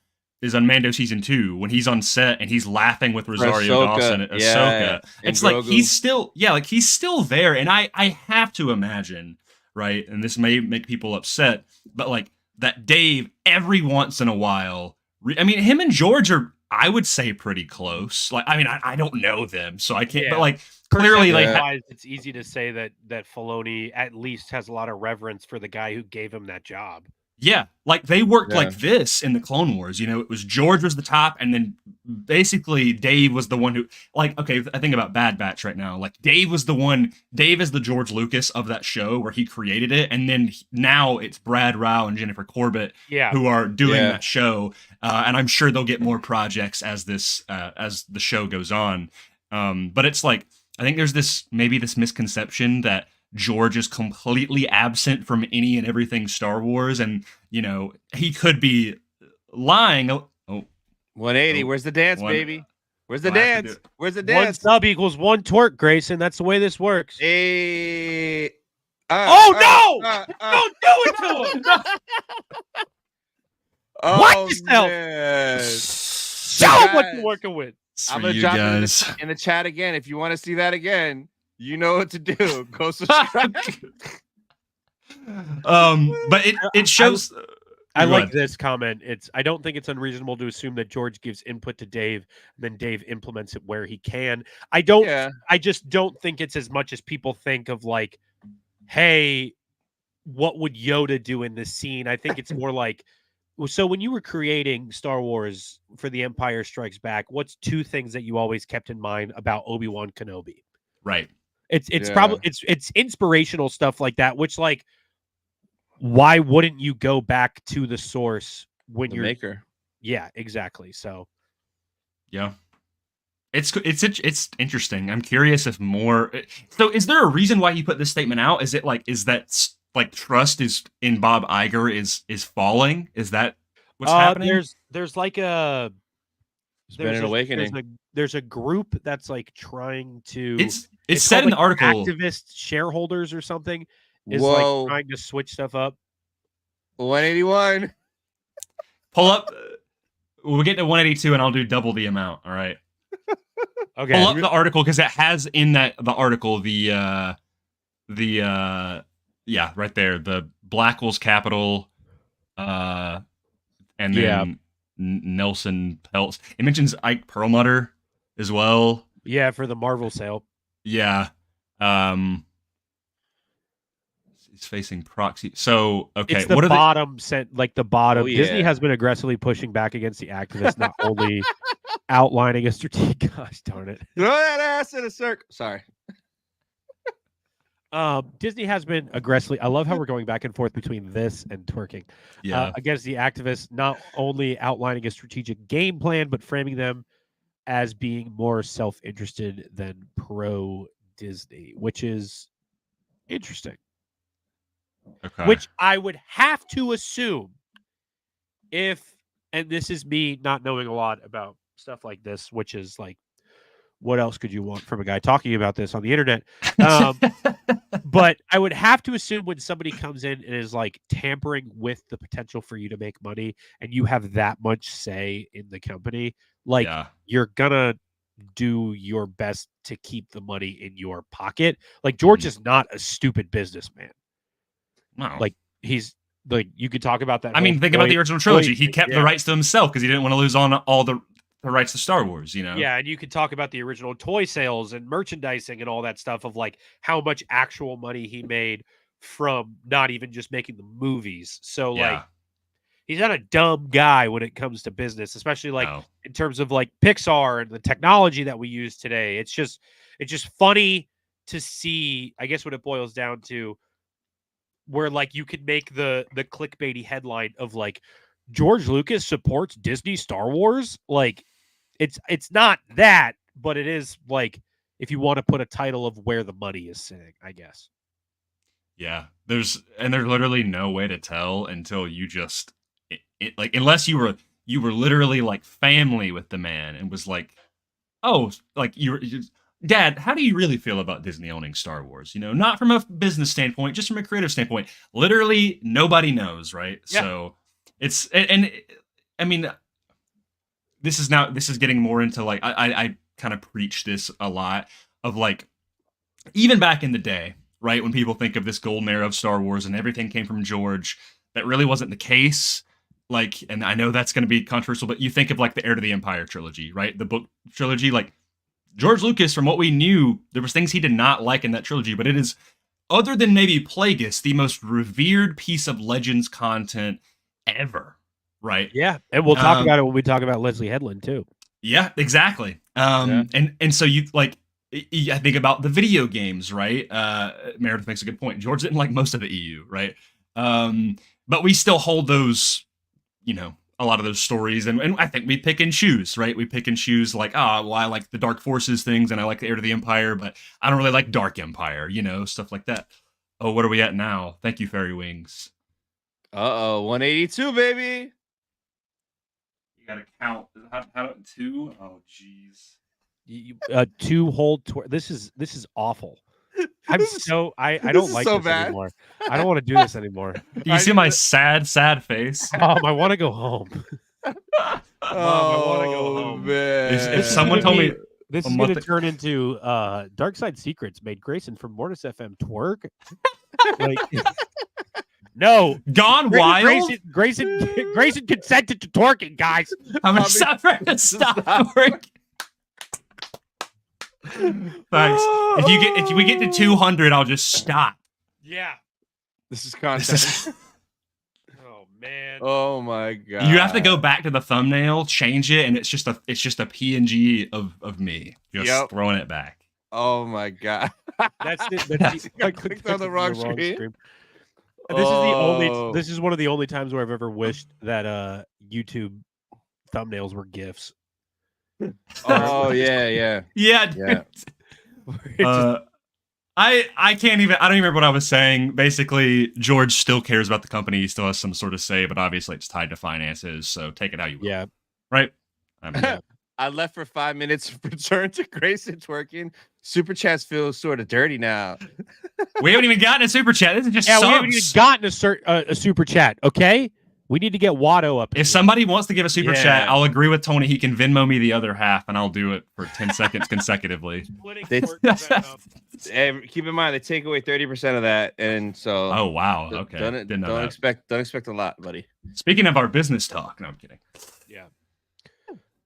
is on Mando season 2 when he's on set and he's laughing with Rosario Dawson and Ahsoka. It's like he's still there, and I have to imagine, right, and this may make people upset, but like that Dave every once in a while, him and George are, I would say, pretty close. Like, I don't know them, so I can't. But like, clearly, like, it's easy to say that Filoni at least has a lot of reverence for the guy who gave him that job. Yeah, like they worked like this in the Clone Wars. It was George was the top, and then basically Dave was the one who, like, okay, I think about Bad Batch right now. Like Dave was the one. Dave is the George Lucas of that show where he created it, and then now it's Brad Rao and Jennifer Corbett who are doing that show. And I'm sure they'll get more projects as the show goes on. But it's like, I think there's this misconception that George is completely absent from any and everything Star Wars, and he could be lying. 180. Where's the dance, baby? Where's the dance? Where's the dance? One sub equals one twerk, Grayson. That's the way this works. Hey. Don't do it to him. What yourself? Show him what you're working with. I'm gonna drop it in the chat again. If you want to see that again, you know what to do. Go subscribe. But it shows. I like this comment. I don't think it's unreasonable to assume that George gives input to Dave, and then Dave implements it where he can. I just don't think it's as much as people think of like, hey, what would Yoda do in this scene? I think it's more like, so when you were creating Star Wars for The Empire Strikes Back, what's 2 things that you always kept in mind about Obi-Wan Kenobi? Right. It's probably it's inspirational stuff like that, which like, why wouldn't you go back to the source when you're maker? Yeah, exactly. So yeah, it's interesting. I'm curious if more. So is there a reason why he put this statement out? Is that trust is in Bob Iger is falling? Is that what's happening? There's like a been an awakening. There's a group that's like trying to. It's said in the article. Activist shareholders or something is like trying to switch stuff up. 181. Pull up. We'll get to 182, and I'll do double the amount. All right. Okay. Pull up the article because it has in the article right there, the Blackwell's capital, and then Nelson Peltz. It mentions Ike Perlmutter as well. Yeah, for the Marvel sale. Yeah. is facing proxy. So okay, it's the what are bottom the bottom. Oh, yeah. Disney has been aggressively pushing back against the activists, not only outlining a strategic. Gosh darn it! Throw that ass in a circle. Sorry. Disney has been aggressively. I love how we're going back and forth between this and twerking. Against the activists, not only outlining a strategic game plan, but framing them as being more self-interested than pro-Disney, which is interesting. Okay. Which I would have to assume and this is me not knowing a lot about stuff like this, which is like, what else could you want from a guy talking about this on the internet? But I would have to assume when somebody comes in and is like tampering with the potential for you to make money and you have that much say in the company, like you're gonna do your best to keep the money in your pocket. Like George is not a stupid businessman. No. Like he's like, you could talk about that. I mean, think about the original trilogy. He kept the rights to himself because he didn't want to lose on all the rights to Star Wars, you know? Yeah, and you could talk about the original toy sales and merchandising and all that stuff of like how much actual money he made from not even just making the movies. So like he's not a dumb guy when it comes to business, especially like in terms of like Pixar and the technology that we use today. It's just funny to see, I guess, what it boils down to, where like you could make the clickbaity headline of like George Lucas supports Disney Star Wars. Like it's not that, but it is like if you want to put a title of where the money is sitting, I guess. Yeah, there's literally no way to tell until you just like, unless you were literally like family with the man and was like, oh, like you're Dad, how do you really feel about Disney owning Star Wars? You know, not from a business standpoint, just from a creative standpoint. Literally nobody knows, right? Yeah. So it's and I mean, this is getting more into like I kind of preach this a lot of like, even back in the day, right, when people think of this golden era of Star Wars and everything came from George, that really wasn't the case. Like, and I know that's going to be controversial, but you think of like the Heir to the Empire trilogy, right? The book trilogy, like George Lucas, from what we knew, there was things he did not like in that trilogy, but it is, other than maybe Plagueis, the most revered piece of Legends content ever, right? Yeah, and we'll talk about it when we talk about Leslie Headland too. Yeah, exactly. And so you like, I think about the video games, right? Meredith makes a good point. George didn't like most of the EU, right? But we still hold those, you know, a lot of those stories, and I think we pick and choose, right? We pick and choose, like, well, I like the Dark Forces things, and I like the Heir to the Empire, but I don't really like Dark Empire, you know, stuff like that. Oh, what are we at now? Thank you, Fairy Wings. 182, baby. You gotta count. How 2? Oh, jeez. 2 whole. This is awful. I don't like this anymore. I don't want to do this anymore. Do you see my sad face? Mom, I want to go home. Mom, I want to go home. Man. If someone told me this is going to turn into Dark Side Secrets made Grayson from Mortis FM twerk. Like, no, Gone Wild. Grayson consented to twerking, guys. I'm suffering to stop twerking. Thanks. If we get to 200, I'll just stop. Yeah. This is content. Oh man. Oh my god. You have to go back to the thumbnail, change it, and it's just a PNG of me just throwing it back. Oh my god. That's it. I clicked on the wrong screen. This is one of the only times where I've ever wished that YouTube thumbnails were GIFs. Oh yeah. I can't even. I don't even remember what I was saying. Basically, George still cares about the company. He still has some sort of say, but obviously it's tied to finances. So take it how you will. Yeah. Right. I left for 5 minutes. Return to Grayson twerking. Super chats feel sort of dirty now. We haven't even gotten a super chat. This is just we subs. haven't even gotten a super chat. Okay. We need to get Watto up. If somebody wants to give a super chat, I'll agree with Tony. He can Venmo me the other half, and I'll do it for 10 seconds consecutively. Keep in mind they take away 30% of that, and so. Oh wow! Okay, don't expect a lot, buddy. Speaking of our business talk, no, I'm kidding. Yeah.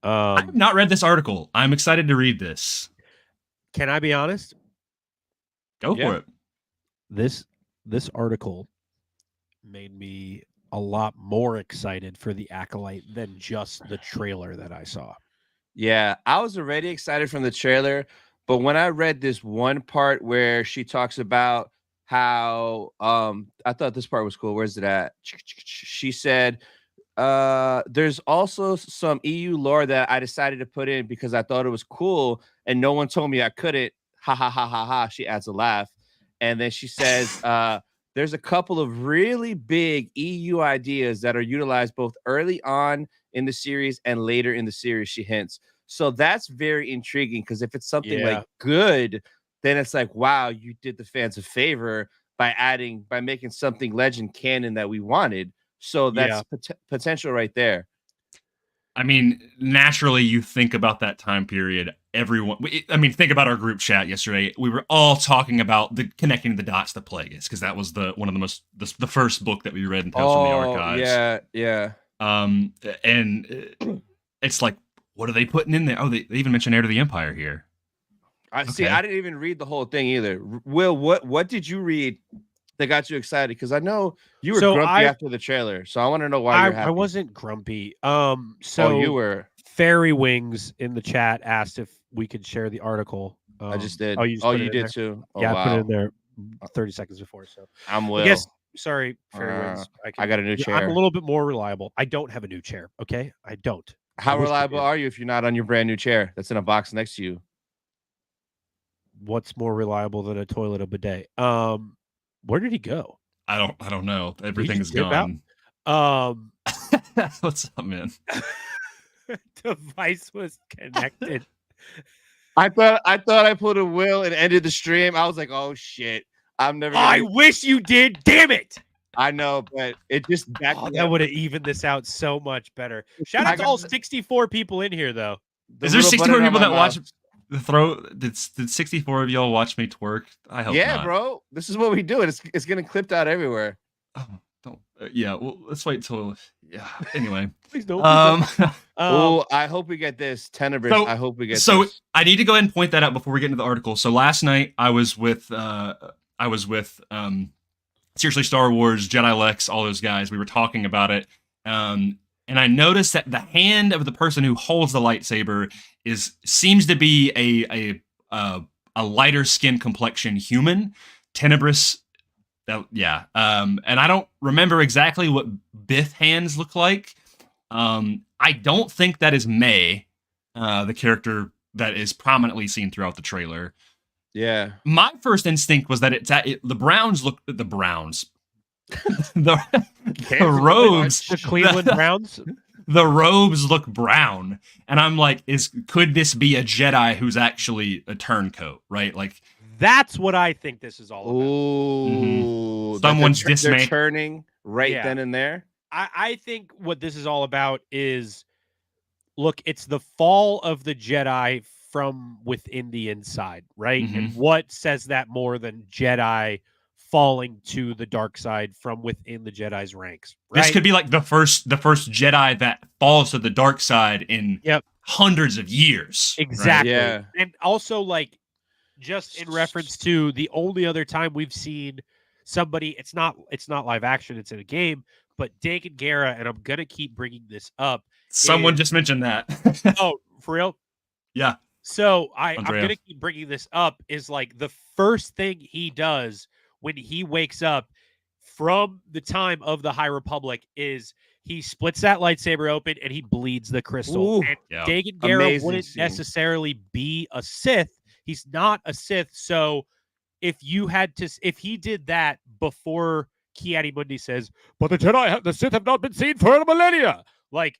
I've not read this article. I'm excited to read this. Can I be honest? Go for it. this article made me a lot more excited for the Acolyte than just the trailer that I saw. Yeah, I was already excited from the trailer, but when I read this one part where she talks about how I thought this part was cool. Where's it at? She said there's also some EU lore that I decided to put in because I thought it was cool and no one told me I couldn't. Ha ha ha ha ha. She adds a laugh. And then she says there's a couple of really big EU ideas that are utilized both early on in the series and later in the series, she hints. So that's very intriguing because if it's something like good, then it's like, wow, you did the fans a favor by making something legend canon that we wanted. So that's potential right there. I mean, naturally, you think about that time period. Everyone, think about our group chat yesterday. We were all talking about connecting the dots to Plagueis because that was the first book that we read in Tales from the Archives. Yeah. And it's like, what are they putting in there? Oh, they even mentioned Heir to the Empire here. See, I didn't even read the whole thing either. Will, what did you read that got you excited? Because I know you were grumpy after the trailer, so I want to know why you're happy. I wasn't grumpy. You were. Fairy Wings in the chat asked if we could share the article. I just did. You did too. Oh, yeah, wow. I put it in there 30 seconds before. So I'm Will. Yes, sorry, Fairy Wings. I got a new chair. I'm a little bit more reliable. I don't have a new chair. Okay, I don't. How reliable are you if you're not on your brand new chair that's in a box next to you? What's more reliable than a toilet, a bidet? Where did he go? I don't know. Everything is gone. What's up, man? Device was connected. I thought I put a Will and ended the stream. I was like, oh shit. I wish you did. Damn it. I know, but it just that would have evened this out so much better. Shout out to all 64 people in here, though. Is there 64 people that watch the throw? Did 64 of y'all watch me twerk? I hope not. Yeah, bro. This is what we do. It's getting clipped out everywhere. Oh, don't. Yeah, well, let's wait till. Yeah. Anyway, please don't. I hope we get this Tenebris. I hope we get. So this. I need to go ahead and point that out before we get into the article. So last night I was with Seriously Star Wars, Jedi Lex, all those guys. We were talking about it, and I noticed that the hand of the person who holds the lightsaber seems to be a lighter skin complexion human, Tenebris. And I don't remember exactly what Bith hands look like. I don't think that is May, the character that is prominently seen throughout the trailer. Yeah. My first instinct was that the Browns look the Browns. the robes. The Cleveland Browns. The robes look brown. And I'm like, could this be a Jedi who's actually a turncoat, right? Like that's what I think this is all about. Ooh. Someone's they're turning then and there. I think what this is all about is, look, it's the fall of the Jedi from within the inside, right? Mm-hmm. And what says that more than Jedi falling to the dark side from within the Jedi's ranks? Right? This could be like the first Jedi that falls to the dark side in hundreds of years. Exactly. Right? Yeah. And also, like, just in reference to the only other time we've seen somebody, it's not live action, it's in a game, but Dagan Gera, and I'm gonna keep bringing this up. Someone just mentioned that. Oh, for real? Yeah. So I'm going to keep bringing this up is like the first thing he does when he wakes up from the time of the High Republic is he splits that lightsaber open and he bleeds the crystal. Ooh, and Dagan Gera wouldn't necessarily be a Sith. He's not a Sith. So if he did that before Ki-Adi-Mundi says, but the Sith have not been seen for a millennia, like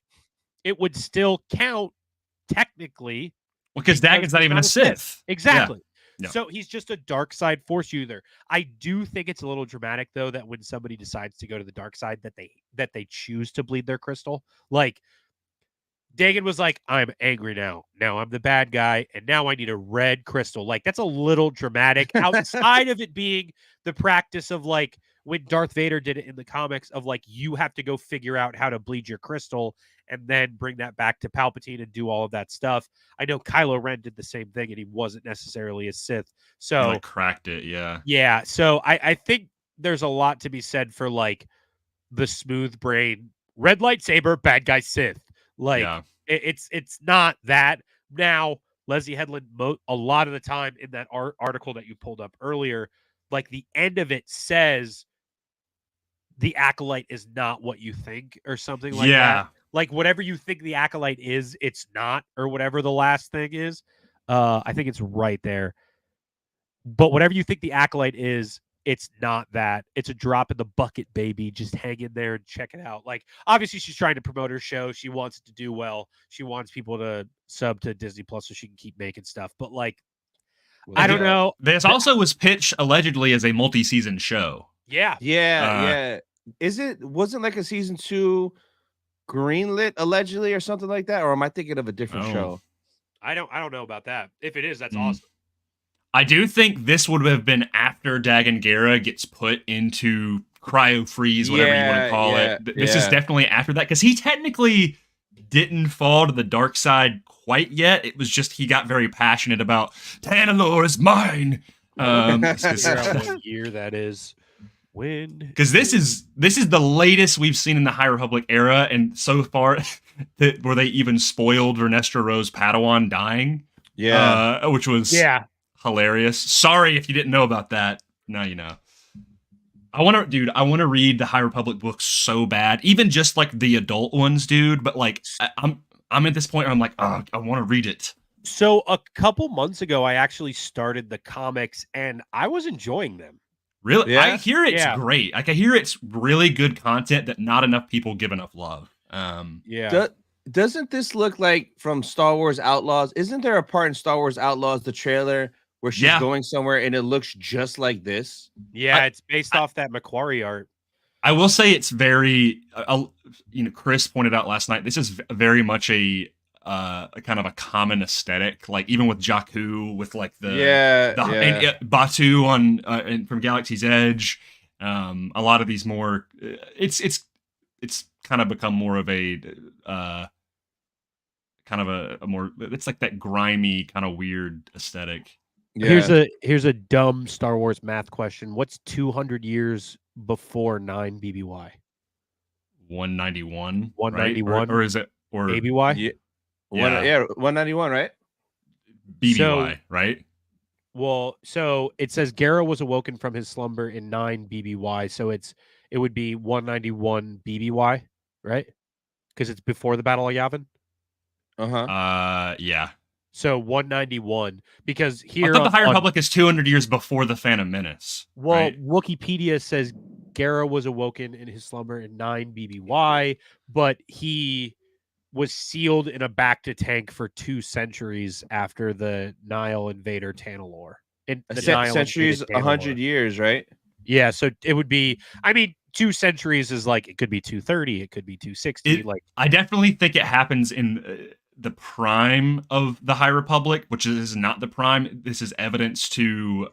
it would still count technically. Well, because Dagon's not even a Sith. Exactly. Yeah. No. So he's just a dark side force user. I do think it's a little dramatic, though, that when somebody decides to go to the dark side, that they choose to bleed their crystal. Like, Dagan was like, I'm angry now. Now I'm the bad guy, and now I need a red crystal. Like, that's a little dramatic outside of it being the practice of, like, when Darth Vader did it in the comics of, like, you have to go figure out how to bleed your crystal and then bring that back to Palpatine and do all of that stuff. I know Kylo Ren did the same thing, and he wasn't necessarily a Sith. So he cracked it, yeah. Yeah, so I think there's a lot to be said for like the smooth brain, red lightsaber, bad guy Sith. Like it's not that. Now, Leslie Headland, a lot of the time in that article that you pulled up earlier, like the end of it says the Acolyte is not what you think or something like that. Like whatever you think the Acolyte is, it's not, or whatever the last thing is. I think it's right there. But whatever you think the Acolyte is, it's not that. It's a drop in the bucket, baby. Just hang in there and check it out. Like, obviously, she's trying to promote her show. She wants it to do well. She wants people to sub to Disney Plus so she can keep making stuff. But, like, I don't know. This also was pitched allegedly as a multi-season show. Yeah. Wasn't like a season 2 greenlit allegedly or something like that? Or am I thinking of a different show? I don't know about that. If it is, that's awesome. I do think this would have been after Dagon Gera gets put into cryo freeze, whatever you want to call it. This is definitely after that, because he technically didn't fall to the dark side quite yet. It was just he got very passionate about Tanalor is mine. What year that is? When? Because this is the latest we've seen in the High Republic era, and so far, where they even spoiled Vernestra Rose Padawan dying. Which was hilarious. Sorry if you didn't know about that. Now you know. I want to read the High Republic books so bad, even just like the adult ones, dude. But like, I'm at this point where I'm like, oh, I want to read it. So a couple months ago, I actually started the comics, and I was enjoying them. Really, I hear it's great. Like I hear it's really good content that not enough people give enough love. Doesn't this look like from Star Wars Outlaws? Isn't there a part in Star Wars Outlaws, the trailer, where she's going somewhere and it looks just like this? Yeah, it's based off that Macquarie art. I will say it's very, Chris pointed out last night, this is very much a kind of a common aesthetic, like even with Jakku, with like and Batu on from Galaxy's Edge. A lot of these more, it's kind of become more of a kind of a more, it's like that grimy kind of weird aesthetic. Here's a dumb Star Wars math question. What's 200 years before 9 BBY? 191. 191, right? Or is it ABY? 191, right? BBY, right? Well, so it says Gera was awoken from his slumber in 9 BBY, so it would be 191 BBY, right? Because it's before the Battle of Yavin. Yeah. So 191, because here I thought the High Republic is 200 years before the Phantom Menace. Well, right? Wikipedia says Gera was awoken in his slumber in 9 BBY, but he was sealed in a bacta tank for 2 centuries after the Nile invader Tanalor. Centuries, 100 years, right? Yeah, so it would be, 2 centuries is like, it could be 230, it could be 260. I definitely think it happens in the prime of the High Republic, which is not the prime. This is evidence to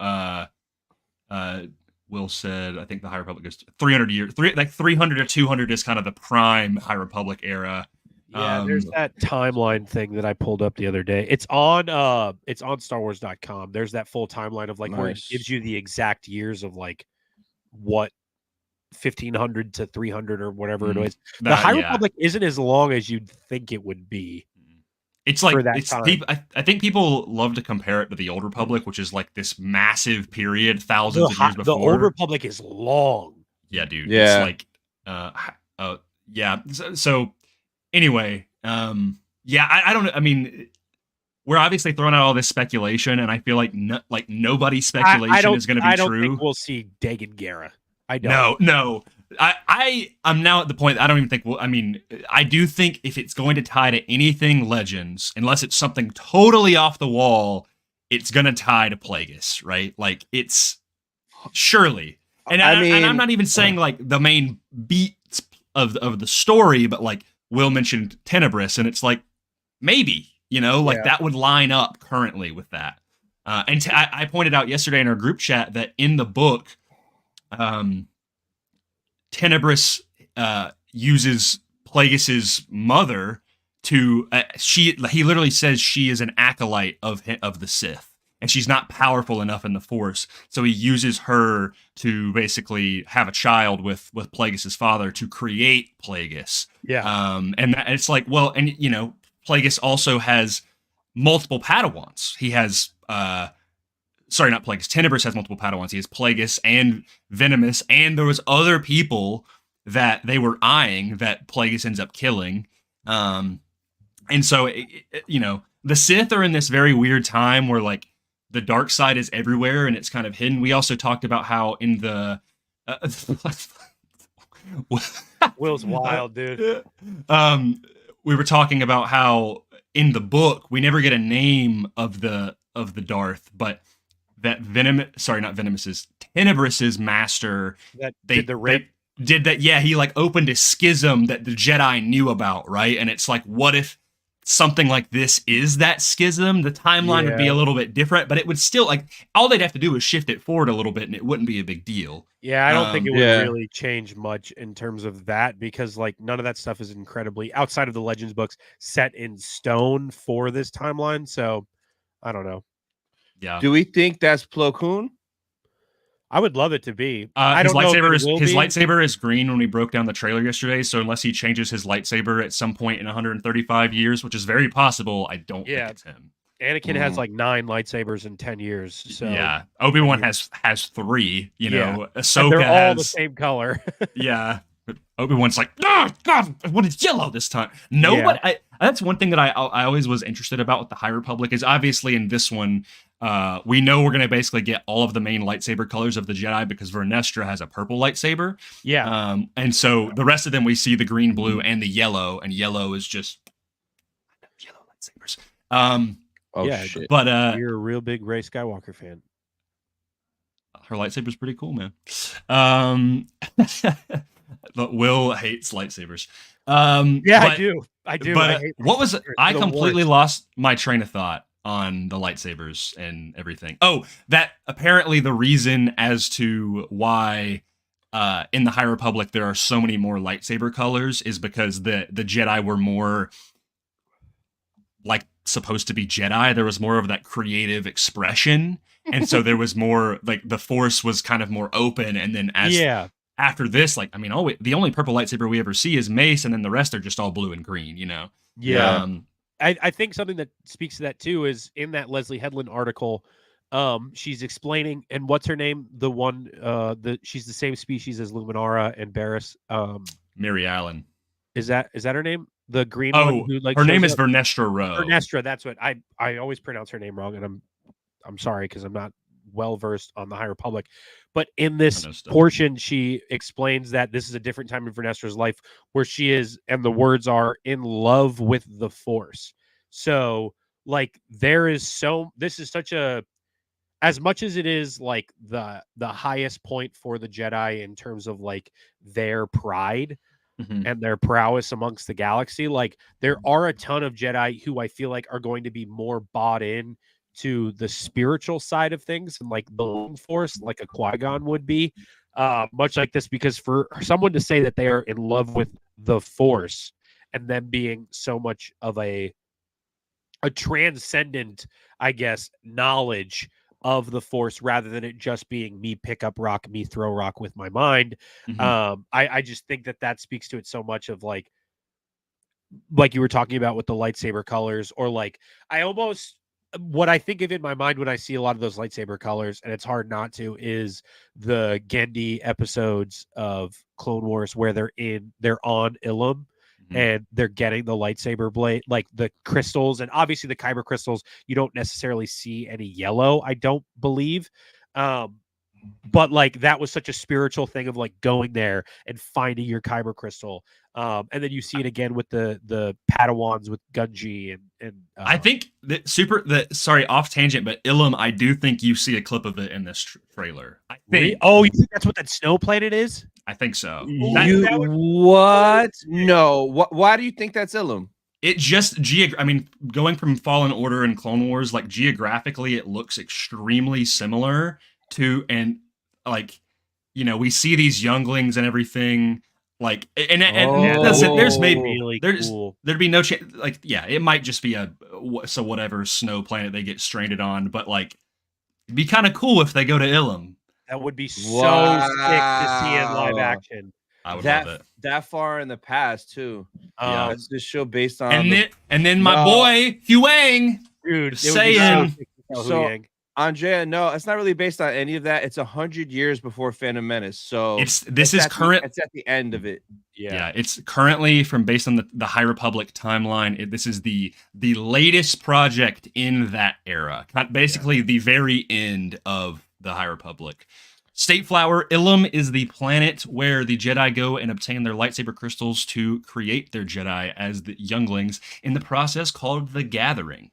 Will said, I think the High Republic is 300 years. 300 to 200 is kind of the prime High Republic era. Yeah, there's that timeline thing that I pulled up the other day. It's on StarWars.com. There's that full timeline of where it gives you the exact years of what 1500 to 300 or whatever it is. The High Republic isn't as long as you'd think it would be. It's like I think people love to compare it to the Old Republic, which is like this massive period, thousands of years before. The Old Republic is long. Yeah, dude. Yeah. It's like, So anyway, I don't know. We're obviously throwing out all this speculation, and I feel like nobody's speculation is going to be true. I don't think we'll see Dagon Gera. I don't. No. I'm now at the point I don't even think I do think if it's going to tie to anything Legends, unless it's something totally off the wall, it's going to tie to Plagueis, right? Like it's surely. And I'm not even saying like the main beats of the story, but like Will mentioned Tenebris, and it's like maybe, that would line up currently with that. I pointed out yesterday in our group chat that in the book, Tenebris uses Plagueis's mother to he literally says she is an acolyte of the Sith, and she's not powerful enough in the Force. So he uses her to basically have a child with Plagueis' father to create Plagueis. Yeah. And it's like, well, and Plagueis also has multiple Padawans. He has sorry, not Plagueis. Tenebris has multiple Padawans. He has Plagueis and Venomous, and there was other people that they were eyeing that Plagueis ends up killing. And so, the Sith are in this very weird time where, like, the dark side is everywhere and it's kind of hidden. We also talked about how in the... Will's wild, dude. We were talking about how in the book, we never get a name of the Darth, but that Tenebris's master... That did the rape. Did that, yeah, he like opened a schism that the Jedi knew about, right? And it's like, what if something like this is that schism? The timeline would be a little bit different, but it would still, like, all they'd have to do is shift it forward a little bit and it wouldn't be a big deal. Yeah, I don't think it would really change much in terms of that, because like none of that stuff is incredibly, outside of the Legends books, set in stone for this timeline. So I don't know. Yeah. Do we think that's Plo Koon? I would love it to be. His lightsaber is green when we broke down the trailer yesterday. So unless he changes his lightsaber at some point in 135 years, which is very possible, I don't think it's him. Anakin has like 9 lightsabers in 10 years. So yeah, Obi-Wan has 3. Ahsoka and they're all has the same color. Yeah, Obi-Wan's like, oh God, what is yellow this time? No, but that's one thing that I always was interested about with the High Republic is obviously in this one. We know we're going to basically get all of the main lightsaber colors of the Jedi because Vernestra has a purple lightsaber. Yeah. And so the rest of them, we see the green, blue, and the yellow, and yellow is just yellow lightsabers. Shit. But you're a real big Rey Skywalker fan. Her lightsaber's pretty cool, man. But Will hates lightsabers. I do. But I completely lost my train of thought on the lightsabers and everything. Oh, that apparently the reason as to why in the High Republic there are so many more lightsaber colors is because the Jedi were more like supposed to be Jedi. There was more of that creative expression. And so there was more like the Force was kind of more open. And then after this, like, I mean, the only purple lightsaber we ever see is Mace, and then the rest are just all blue and green, Yeah. I think something that speaks to that too is in that Leslie Headland article, she's explaining, and what's her name? The one, she's the same species as Luminara and Barriss. Mary Allen. Is that her name? The green one. Who, like, her name is Vernestra Rowe. Vernestra, that's what I always pronounce her name wrong, and I'm sorry because I'm not well versed on the High Republic. But in this portion, she explains that this is a different time in Vernestra's life where she is, and the words are, in love with the Force. So, like, this is such a, as much as it is like the highest point for the Jedi in terms of like their pride and their prowess amongst the galaxy, like there are a ton of Jedi who I feel like are going to be more bought in to the spiritual side of things and like the Force, like a Qui-Gon would be, much like this, because for someone to say that they are in love with the Force and them being so much of a transcendent, I guess, knowledge of the Force rather than it just being me pick up rock, me throw rock with my mind. I just think that speaks to it so much of like you were talking about with the lightsaber colors, or like what I think of in my mind when I see a lot of those lightsaber colors, and it's hard not to, is the Genndy episodes of Clone Wars where they're on Ilum and they're getting the lightsaber blade, like the crystals, and obviously the kyber crystals, you don't necessarily see any yellow, I don't believe. But like that was such a spiritual thing of like going there and finding your kyber crystal. And then you see it again with the Padawans with Gunji and I think sorry, off tangent, but Ilum, I do think you see a clip of it in this trailer. I think. Oh, you think that's what that snow planet is? I think so. What? No. Why do you think that's Ilum? It just going from Fallen Order and Clone Wars, like geographically, it looks extremely similar to, and like, we see these younglings and everything. Like, and there's maybe really cool. There'd be no chance. Like, yeah, it might just be whatever snow planet they get stranded on, but like It'd be kind of cool if they go to Ilum. That would be so sick to see in live action. I would love it. That far in the past too. Yeah. That's this show based on. And then my boy Hugh Wang, dude, saying. So Andrea, no, it's not really based on any of that. It's 100 years before Phantom Menace. So this is current. It's at the end of it. Yeah, it's currently based on the High Republic timeline. This is the latest project in that era. Basically, the very end of the High Republic. State Flower Ilum is the planet where the Jedi go and obtain their lightsaber crystals to create their Jedi as the younglings in the process called the Gathering.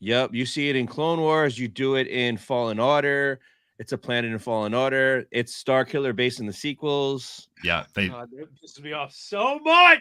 Yep, you see it in Clone Wars. You do it in Fallen Order. It's a planet in Fallen Order. It's Starkiller based in the sequels. Yeah, they pissed me off so much.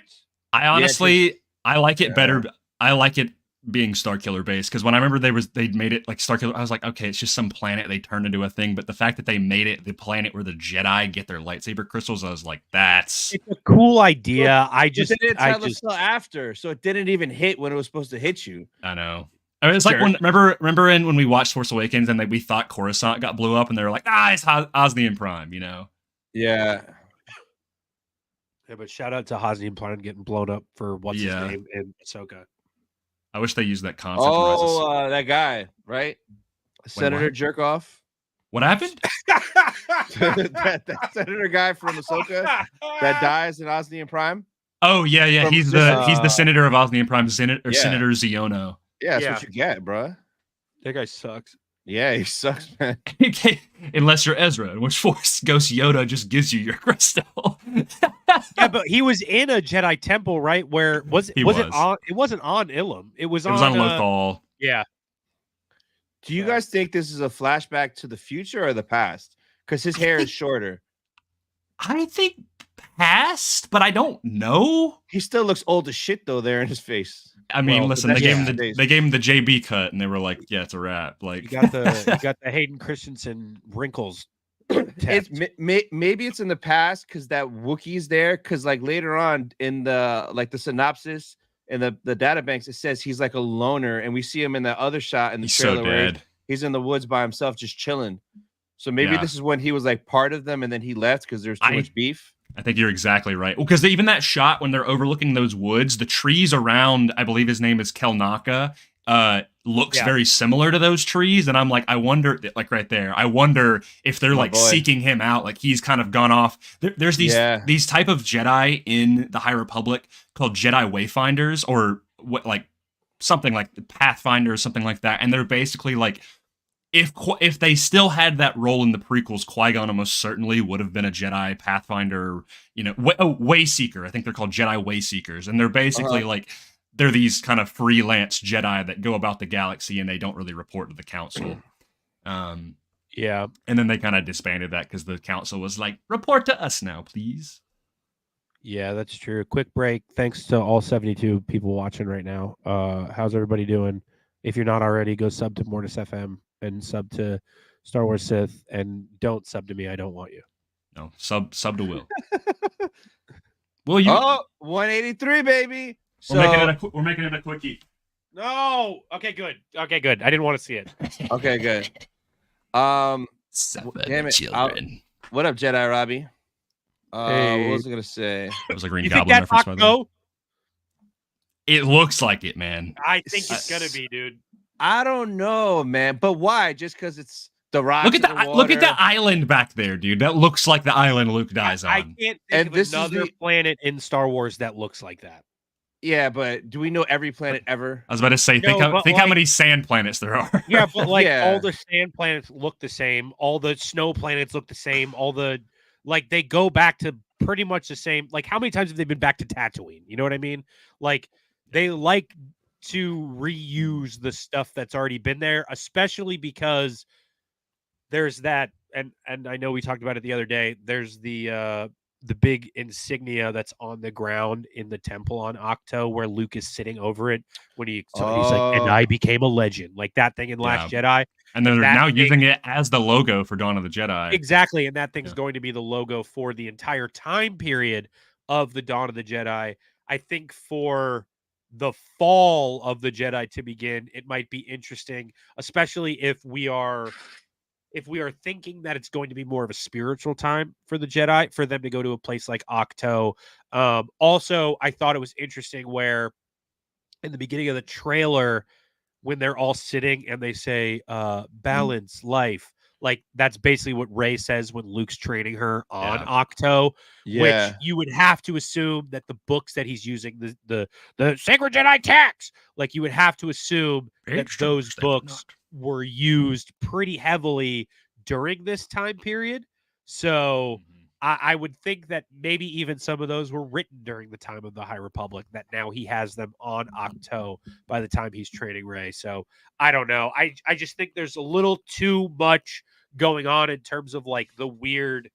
I honestly, I like it better. I like it being Starkiller based because when I remember they made it like Starkiller, I was like, okay, it's just some planet they turned into a thing. But the fact that they made it the planet where the Jedi get their lightsaber crystals, I was like, it's a cool idea. But they didn't tell us till after, so it didn't even hit when it was supposed to hit you. I know. I mean, it's like remember when we watched Force Awakens and we thought Coruscant got blew up and they were like, it's Hosnian Prime, you know? Yeah. Yeah, but shout out to Hosnian Prime getting blown up for what's his name in Ahsoka. I wish they used that concept. That guy, right? Senator Jerkoff. What happened? that Senator guy from Ahsoka that dies in Osnian Prime. Oh yeah. He's the senator of Osnian Prime, Senator Ziono. Yeah, that's what you get, bro. That guy sucks. Yeah, he sucks, man. Unless you're Ezra, in which Force Ghost Yoda just gives you your crystal. Yeah, but he was in a Jedi temple, right? Where it wasn't on Ilum. It was on Lothal. Yeah. Do you guys think this is a flashback to the future or the past? Because his hair is shorter. I think past, but I don't know. He still looks old as shit though there in his face. I mean, listen, they gave him the JB cut, and they were like, "Yeah, it's a wrap." Like, you got the Hayden Christensen wrinkles. Maybe it's in the past because that Wookiee's there. Because like later on in the synopsis and the data banks, it says he's like a loner, and we see him in that other shot in the trailer where he's in the woods by himself, just chilling. So maybe this is when he was like part of them, and then he left because there's too much beef. I think you're exactly right. Because even that shot when they're overlooking those woods, the trees around, I believe his name is Kelnaka, looks very similar to those trees. And I'm like, I wonder, like right there, I wonder if they're seeking him out. Like he's kind of gone off. There's these type of Jedi in the High Republic called Jedi Wayfinders or something like Pathfinders, something like that. And they're basically like, if they still had that role in the prequels, Qui-Gon almost certainly would have been a Jedi Pathfinder, Wayseeker. I think they're called Jedi Wayseekers. And they're basically they're these kind of freelance Jedi that go about the galaxy and they don't really report to the council. Yeah. And then they kind of disbanded that because the council was like, report to us now, please. Yeah, that's true. Quick break. Thanks to all 72 people watching right now. How's everybody doing? If you're not already, go sub to Mortis FM and sub to Star Wars Sith, and don't sub to me. I don't want you. No, sub to Will. Will you? 183, baby. We're making it a quickie. No. Okay, good. I didn't want to see it. Okay, good. Damn it. Children. What up, Jedi Robbie? What was I gonna say? That was a Green Goblin reference, by the way. It looks like it, man. I think it's gonna be, dude. I don't know, man. But why? Just because it's the rock. Look at the island back there, dude. That looks like the island Luke dies on. I can't think of another planet in Star Wars that looks like that. Yeah, but do we know every planet ever? I was about to say, think how many sand planets there are. Yeah, but all the sand planets look the same. All the snow planets look the same. All the they go back to pretty much the same. Like, how many times have they been back to Tatooine? You know what I mean? Like, they like to reuse the stuff that's already been there, especially because there's that, and I know we talked about it the other day. There's the big insignia that's on the ground in the temple on Octo, where Luke is sitting over it when he's like, and I became a legend, like that thing in Last Jedi. And they're now using it as the logo for Dawn of the Jedi. Exactly, and that thing's going to be the logo for the entire time period of the Dawn of the Jedi. I think for the fall of the Jedi to begin, it might be interesting, especially if we are if we are thinking that it's going to be more of a spiritual time for the Jedi, for them to go to a place like Octo. Also, I thought it was interesting where in the beginning of the trailer, when they're all sitting and they say, balance, life, like that's basically what Rey says when Luke's training her on Octo, which you would have to assume that the books that he's using, the Sacred Jedi text, like you would have to assume that those books were used pretty heavily during this time period. So I would think that maybe even some of those were written during the time of the High Republic, that now he has them on Octo by the time he's training Rey. So I don't know. I just think there's a little too much going on in terms of like the weird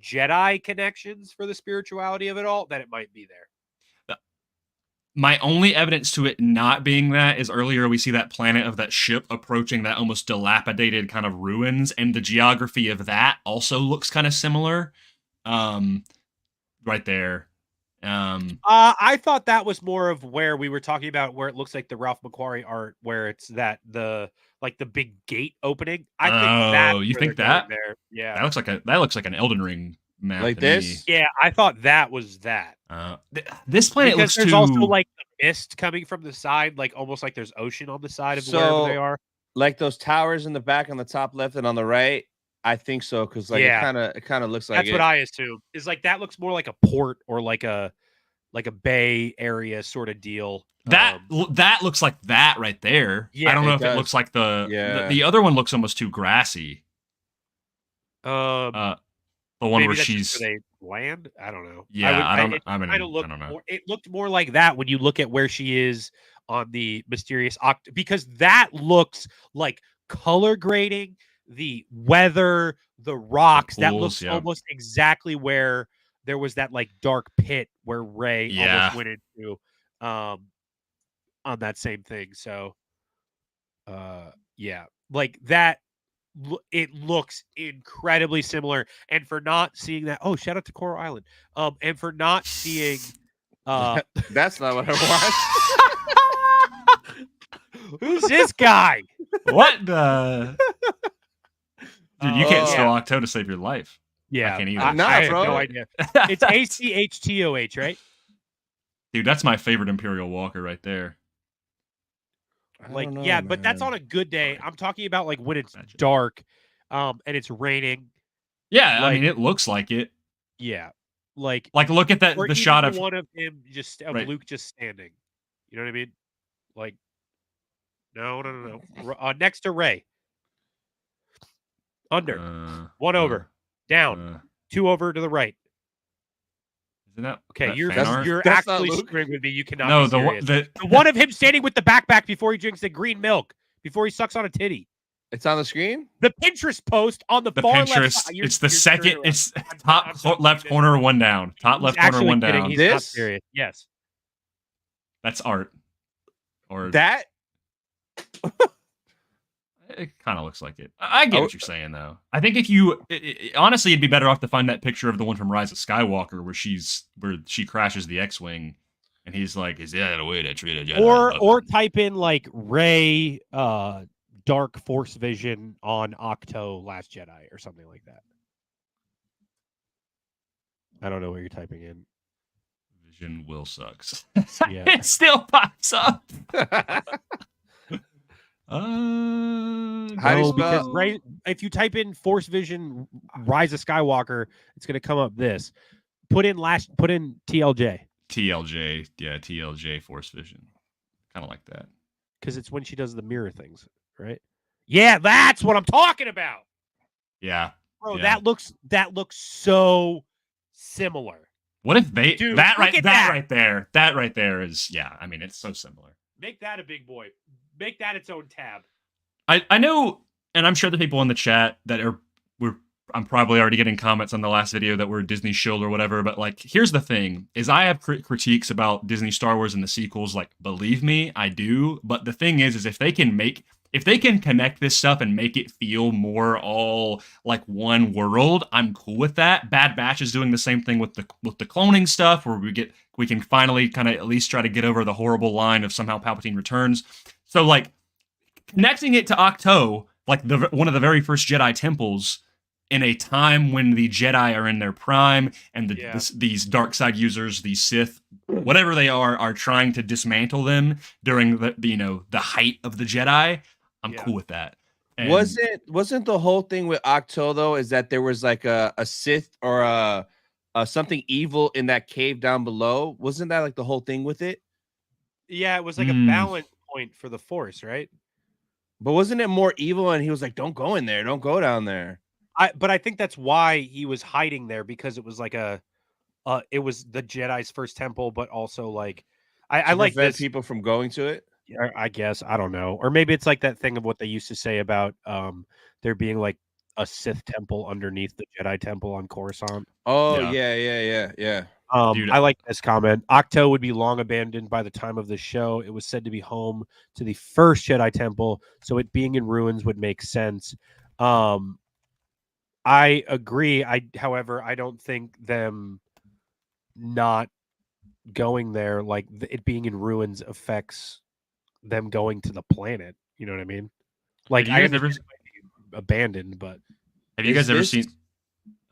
Jedi connections for the spirituality of it all, that it might be there. My only evidence to it not being that is earlier we see that planet of that ship approaching that almost dilapidated kind of ruins, and the geography of that also looks kind of similar. Right there. I thought that was more of where we were talking about, where it looks like the Ralph McQuarrie art, where it's that the big gate opening. I think that. You think that? There. Yeah, that looks like an Elden Ring map. Like this? Me. Yeah, I thought that was that. This planet because looks there's too... also like the mist coming from the side, like almost like there's ocean on the side of wherever they are. Like those towers in the back on the top left and on the right. I think so, because like it kind of looks like that's what I assume. Is like that looks more like a port or like a bay area sort of deal. That looks like that right there. Yeah, I don't know if it looks like the other one looks almost too grassy. The one where she's where they land. I don't know. Yeah, I don't know. It looked more like that when you look at where she is on the mysterious Octo, because that looks like color grading. The weather, the rocks, that looks almost exactly where there was that like dark pit where Rey almost went into on that same thing. So like that, it looks incredibly similar. And for not seeing that, shout out to Coral Island. And for not seeing that's not what I watched. Who's this guy? What the dude, you can't spell Octo to save your life. Yeah. I can't either. I have no idea. It's ACHTOH, right? Dude, that's my favorite Imperial Walker right there. Like, but that's on a good day. I'm talking about like when it's dark, and it's raining. Yeah, I mean it looks like it. Yeah. Like look at that the shot of one of him Luke just standing. You know what I mean? Like no. Next to Rey. Under. One over. Down. Two over to the right. Isn't that okay? That you're actually screwing with me. You cannot. No, the one of him standing with the backpack before he drinks the green milk, before he sucks on a titty. It's on the screen. The Pinterest post on the far Pinterest. left side. It's the second. It's top left corner, one down. Top left corner, one down. He's not serious. Yes. That's art. Or that. It kind of looks like it. I get what you're saying, though. I think if you honestly, it'd be better off to find that picture of the one from Rise of Skywalker where she crashes the X-wing, and he's like, "Is that a way to treat a Jedi?" Or type in like Rey, dark Force vision on Octo Last Jedi or something like that. I don't know what you're typing in. Vision will sucks. Yeah. It still pops up. How do you spell? Because if you type in Force Vision Rise of Skywalker, it's going to come up this. Put in TLJ. TLJ, yeah, TLJ Force Vision. Kind of like that. Because it's when she does the mirror things, right? Yeah, that's what I'm talking about. Yeah. Bro, that looks so similar. What if they that right there is I mean it's so similar. Make that a big boy. Make that its own tab. I know, and I'm sure the people in the chat that I'm probably already getting comments on the last video that were Disney shield or whatever, but like, here's the thing, is I have critiques about Disney Star Wars and the sequels, like, believe me, I do, but the thing is if they can connect this stuff and make it feel more all like one world, I'm cool with that. Bad Batch is doing the same thing with the cloning stuff, where we can finally kind of at least try to get over the horrible line of somehow Palpatine returns. So like connecting it to Octo like one of the very first Jedi temples in a time when the Jedi are in their prime and these dark side users, these Sith, whatever they are trying to dismantle them during the height of the Jedi. I'm cool with that. And wasn't the whole thing with Octo though is that there was like a Sith or a something evil in that cave down below? Wasn't that like the whole thing with it? Yeah, it was like a balance point for the Force, right? But wasn't it more evil? And he was like, "Don't go in there. Don't go down there." But I think that's why he was hiding there, because it was like it was the Jedi's first temple, but also like I like this people from going to it. I guess I don't know, or maybe it's like that thing of what they used to say about there being like a Sith temple underneath the Jedi temple on Coruscant. Oh yeah. Dude, I like this comment. Octo would be long abandoned by the time of the show. It was said to be home to the first Jedi temple, so it being in ruins would make sense. I agree. However, I don't think them not going there, like it being in ruins, affects them going to the planet. You know what I mean? Like I never abandoned, but have you guys ever seen?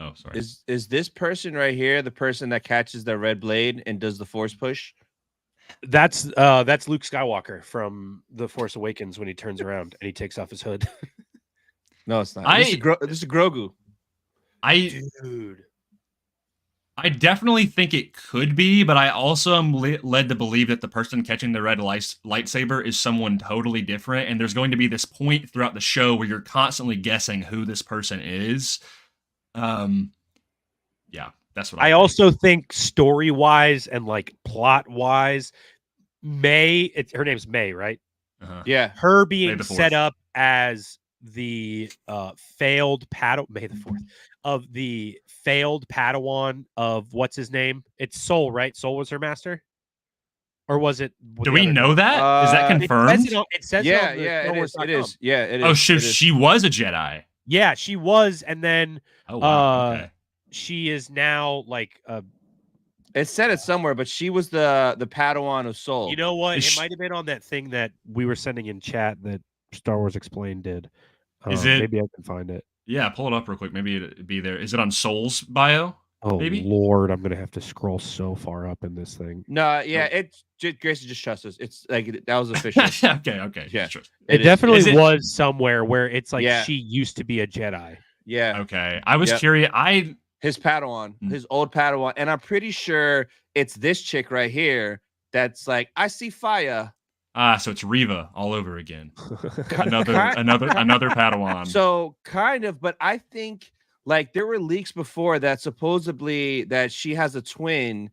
Oh, sorry. Is this person right here the person that catches the red blade and does the Force push? That's Luke Skywalker from The Force Awakens when he turns around and he takes off his hood. No, it's not. This is Grogu. Dude. I definitely think it could be, but I also am led to believe that the person catching the red lightsaber is someone totally different, and there's going to be this point throughout the show where you're constantly guessing who this person is. Yeah, that's what I think. Also think story-wise and like plot-wise, her name's May, right? Uh-huh. Yeah. Her being set up as the failed May the 4th of the failed Padawan of what's his name? It's Soul, right? Soul was her master, or was it? Do we know that? Is that confirmed? It says it is. Yeah, it is. Oh, she was a Jedi. Yeah, she was, and then okay. She is now like it said it somewhere, but she was the Padawan of Soul. You know what? It might have been on that thing that we were sending in chat that Star Wars Explained did. Is it? Maybe I can find it. Yeah, pull it up real quick. Maybe it'd be there. Is it on Soul's bio? Oh, maybe? Lord, I'm gonna have to scroll so far up in this thing. No, yeah, Grayson just trusts us. It's like that was official. Okay. Yeah, it definitely was somewhere where it's like she used to be a Jedi. Yeah. Okay. I was curious. His Padawan, his old Padawan, and I'm pretty sure it's this chick right here that's like, I see fire. So it's Reva all over again. Another Padawan. So kind of, but I think like there were leaks before that supposedly that she has a twin,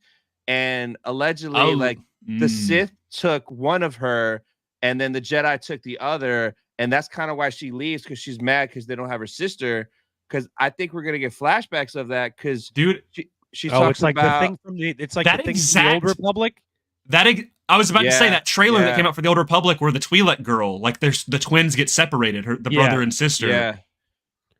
and allegedly the Sith took one of her, and then the Jedi took the other, and that's kind of why she leaves, because she's mad because they don't have her sister. Because I think we're gonna get flashbacks of that. Because dude, she talks it's like about the thing from the thing from the Old Republic. I was about to say that trailer that came out for the Old Republic where the Twi'lek girl, like the twins get separated, the brother and sister. Yeah.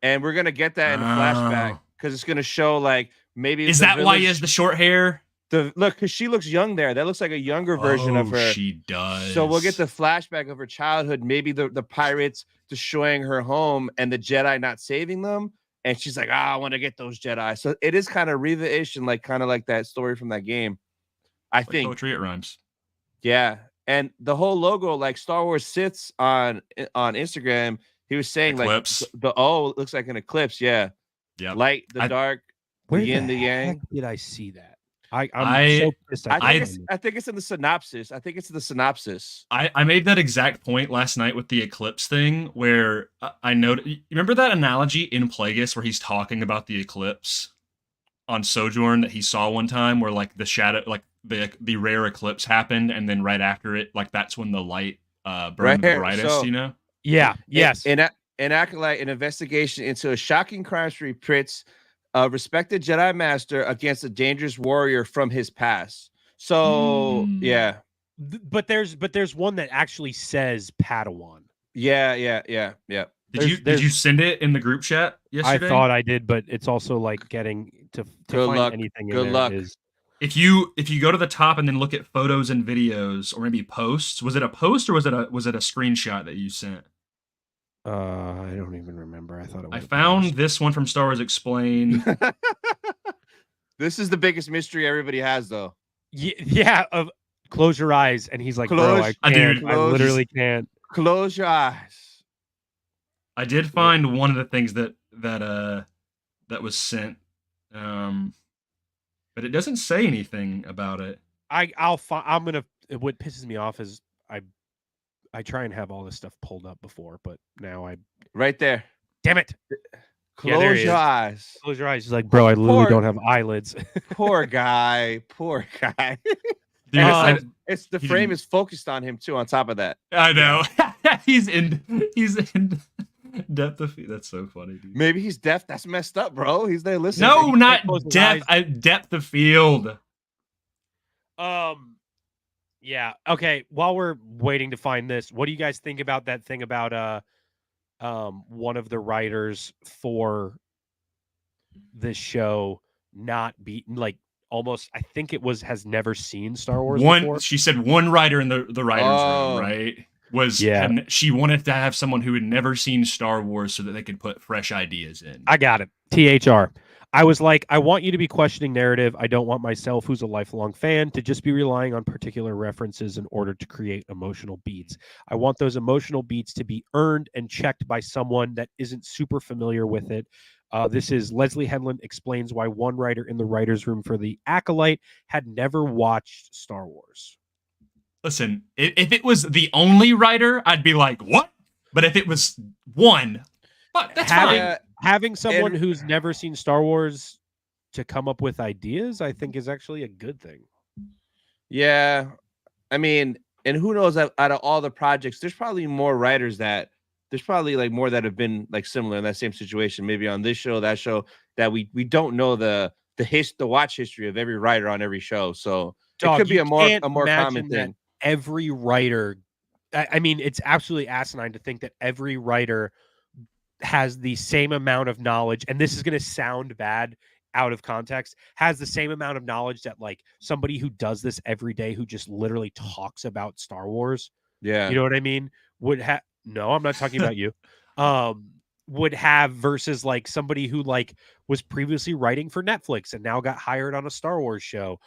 And we're gonna get that in the flashback because it's gonna show like maybe is that why he has the short hair? Look, because she looks young there. That looks like a younger version of her. She does. So we'll get the flashback of her childhood. Maybe the pirates destroying her home and the Jedi not saving them. And she's like, I want to get those Jedi. So it is kind of Reva-ish and like kind of like that story from that game. I think poetry, it rhymes. Yeah. And the whole logo, like Star Wars Siths on Instagram, he was saying eclipse. Like it looks like an eclipse. Yeah. Yeah. Light, the dark, the yin, the yang. Did I see that? I'm so pissed. I think it's in the synopsis. I made that exact point last night with the eclipse thing where I noted. You remember that analogy in Plagueis where he's talking about the eclipse on Sojourn that he saw one time, where like the shadow, like the rare eclipse happened, and then right after it, like that's when the light burned the brightest. So, you know? Yeah. Yes. In Acolyte, an investigation into a shocking crime spree pits a respected Jedi Master against a dangerous warrior from his past. So yeah, but there's one that actually says Padawan. Yeah. Did you send it in the group chat yesterday? I thought I did, but it's also like getting to find luck. anything. Good in luck. there is... If you go to the top and then look at photos and videos, or maybe posts, was it a post or was it a screenshot that you sent? I don't even remember. I thought it was. I found this one from Star Wars Explained. This is the biggest mystery everybody has, though. Yeah. Close your eyes, and he's like, "Bro, I can't. I literally can't." Close your eyes. I did find one of the things that was sent, but it doesn't say anything about it. I'm gonna. What pisses me off is I try and have all this stuff pulled up before, but now right there. Damn it! Close your eyes. Close your eyes. He's like, bro, I literally don't have eyelids. Poor guy. Poor guy. Dude, it's the frame is focused on him too. On top of that, I know he's in depth of field. That's so funny, dude. Maybe he's deaf. That's messed up, bro. He's there listening. No, not depth. Depth of field. Yeah. Okay. While we're waiting to find this, what do you guys think about that thing about one of the writers for this show not beaten, like almost, I think it has never seen Star Wars before. She said one writer in the writer's room, right? She wanted to have someone who had never seen Star Wars so that they could put fresh ideas in. I got it. THR. I was like, I want you to be questioning narrative. I don't want myself, who's a lifelong fan, to just be relying on particular references in order to create emotional beats. I want those emotional beats to be earned and checked by someone that isn't super familiar with it. This is Leslie Henlon explains why one writer in the writer's room for the Acolyte had never watched Star Wars. Listen, if it was the only writer, I'd be like, what? But if it was one, that's fine. Having someone who's never seen Star Wars to come up with ideas, I think, is actually a good thing. Yeah. I mean, and who knows, out of all the projects, there's probably more writers there's probably like more that have been like similar in that same situation, maybe on this show, that show, that we don't know the watch history of every writer on every show. So it could be a more common thing. Every writer, I mean, it's absolutely asinine to think that every writer has the same amount of knowledge, and this is going to sound bad out of context, has the same amount of knowledge that like somebody who does this every day, who just literally talks about Star Wars. Yeah. You know what I mean? Would have, no, I'm not talking about you. Would have versus like somebody who like was previously writing for Netflix and now got hired on a Star Wars show.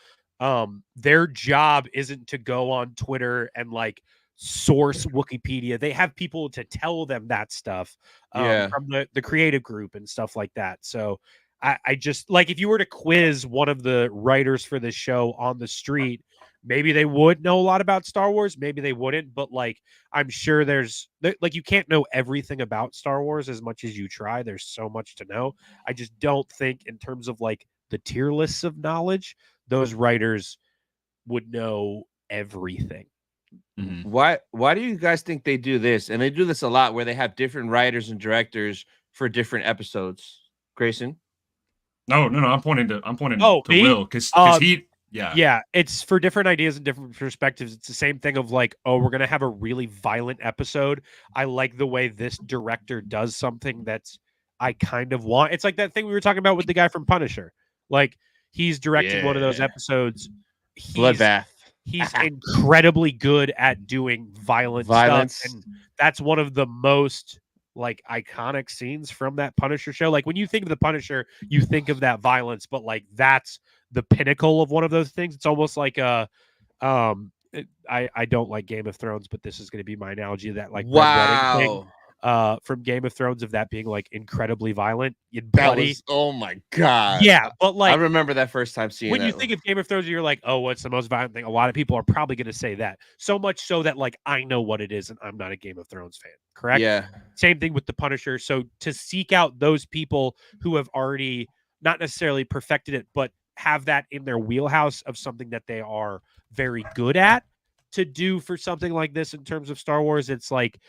Their job isn't to go on Twitter and like source Wikipedia. They have people to tell them that stuff from the creative group and stuff like that. So I just like, if you were to quiz one of the writers for this show on the street, maybe they would know a lot about Star Wars, maybe they wouldn't, but like I'm sure there's like, you can't know everything about Star Wars as much as you try. There's so much to know. I just don't think in terms of like the tier lists of knowledge, those writers would know everything. Mm-hmm. Why do you guys think they do this? And they do this a lot, where they have different writers and directors for different episodes. Grayson? No. I'm pointing to Will, because he. Yeah, it's for different ideas and different perspectives. It's the same thing of like, oh, we're gonna have a really violent episode. I like the way this director does something that's I kind of want. It's like that thing we were talking about with the guy from Punisher. Like he's directing one of those episodes. Bloodbath. He's incredibly good at doing violence, stuff, and that's one of the most like iconic scenes from that Punisher show. Like when you think of the Punisher, you think of that violence, but like that's the pinnacle of one of those things. It's almost like I don't like Game of Thrones, but this is going to be my analogy of that like wow thing, from Game of Thrones, of that being like incredibly violent and bloody. Oh my god. Yeah, but like I remember that first time seeing when you think of Game of Thrones, you're like, oh, what's the most violent thing? A lot of people are probably going to say that. So much so that like I know what it is, and I'm not a Game of Thrones fan. Correct? Yeah. Same thing with the Punisher. So to seek out those people who have already not necessarily perfected it, but have that in their wheelhouse of something that they are very good at to do for something like this in terms of Star Wars, it's like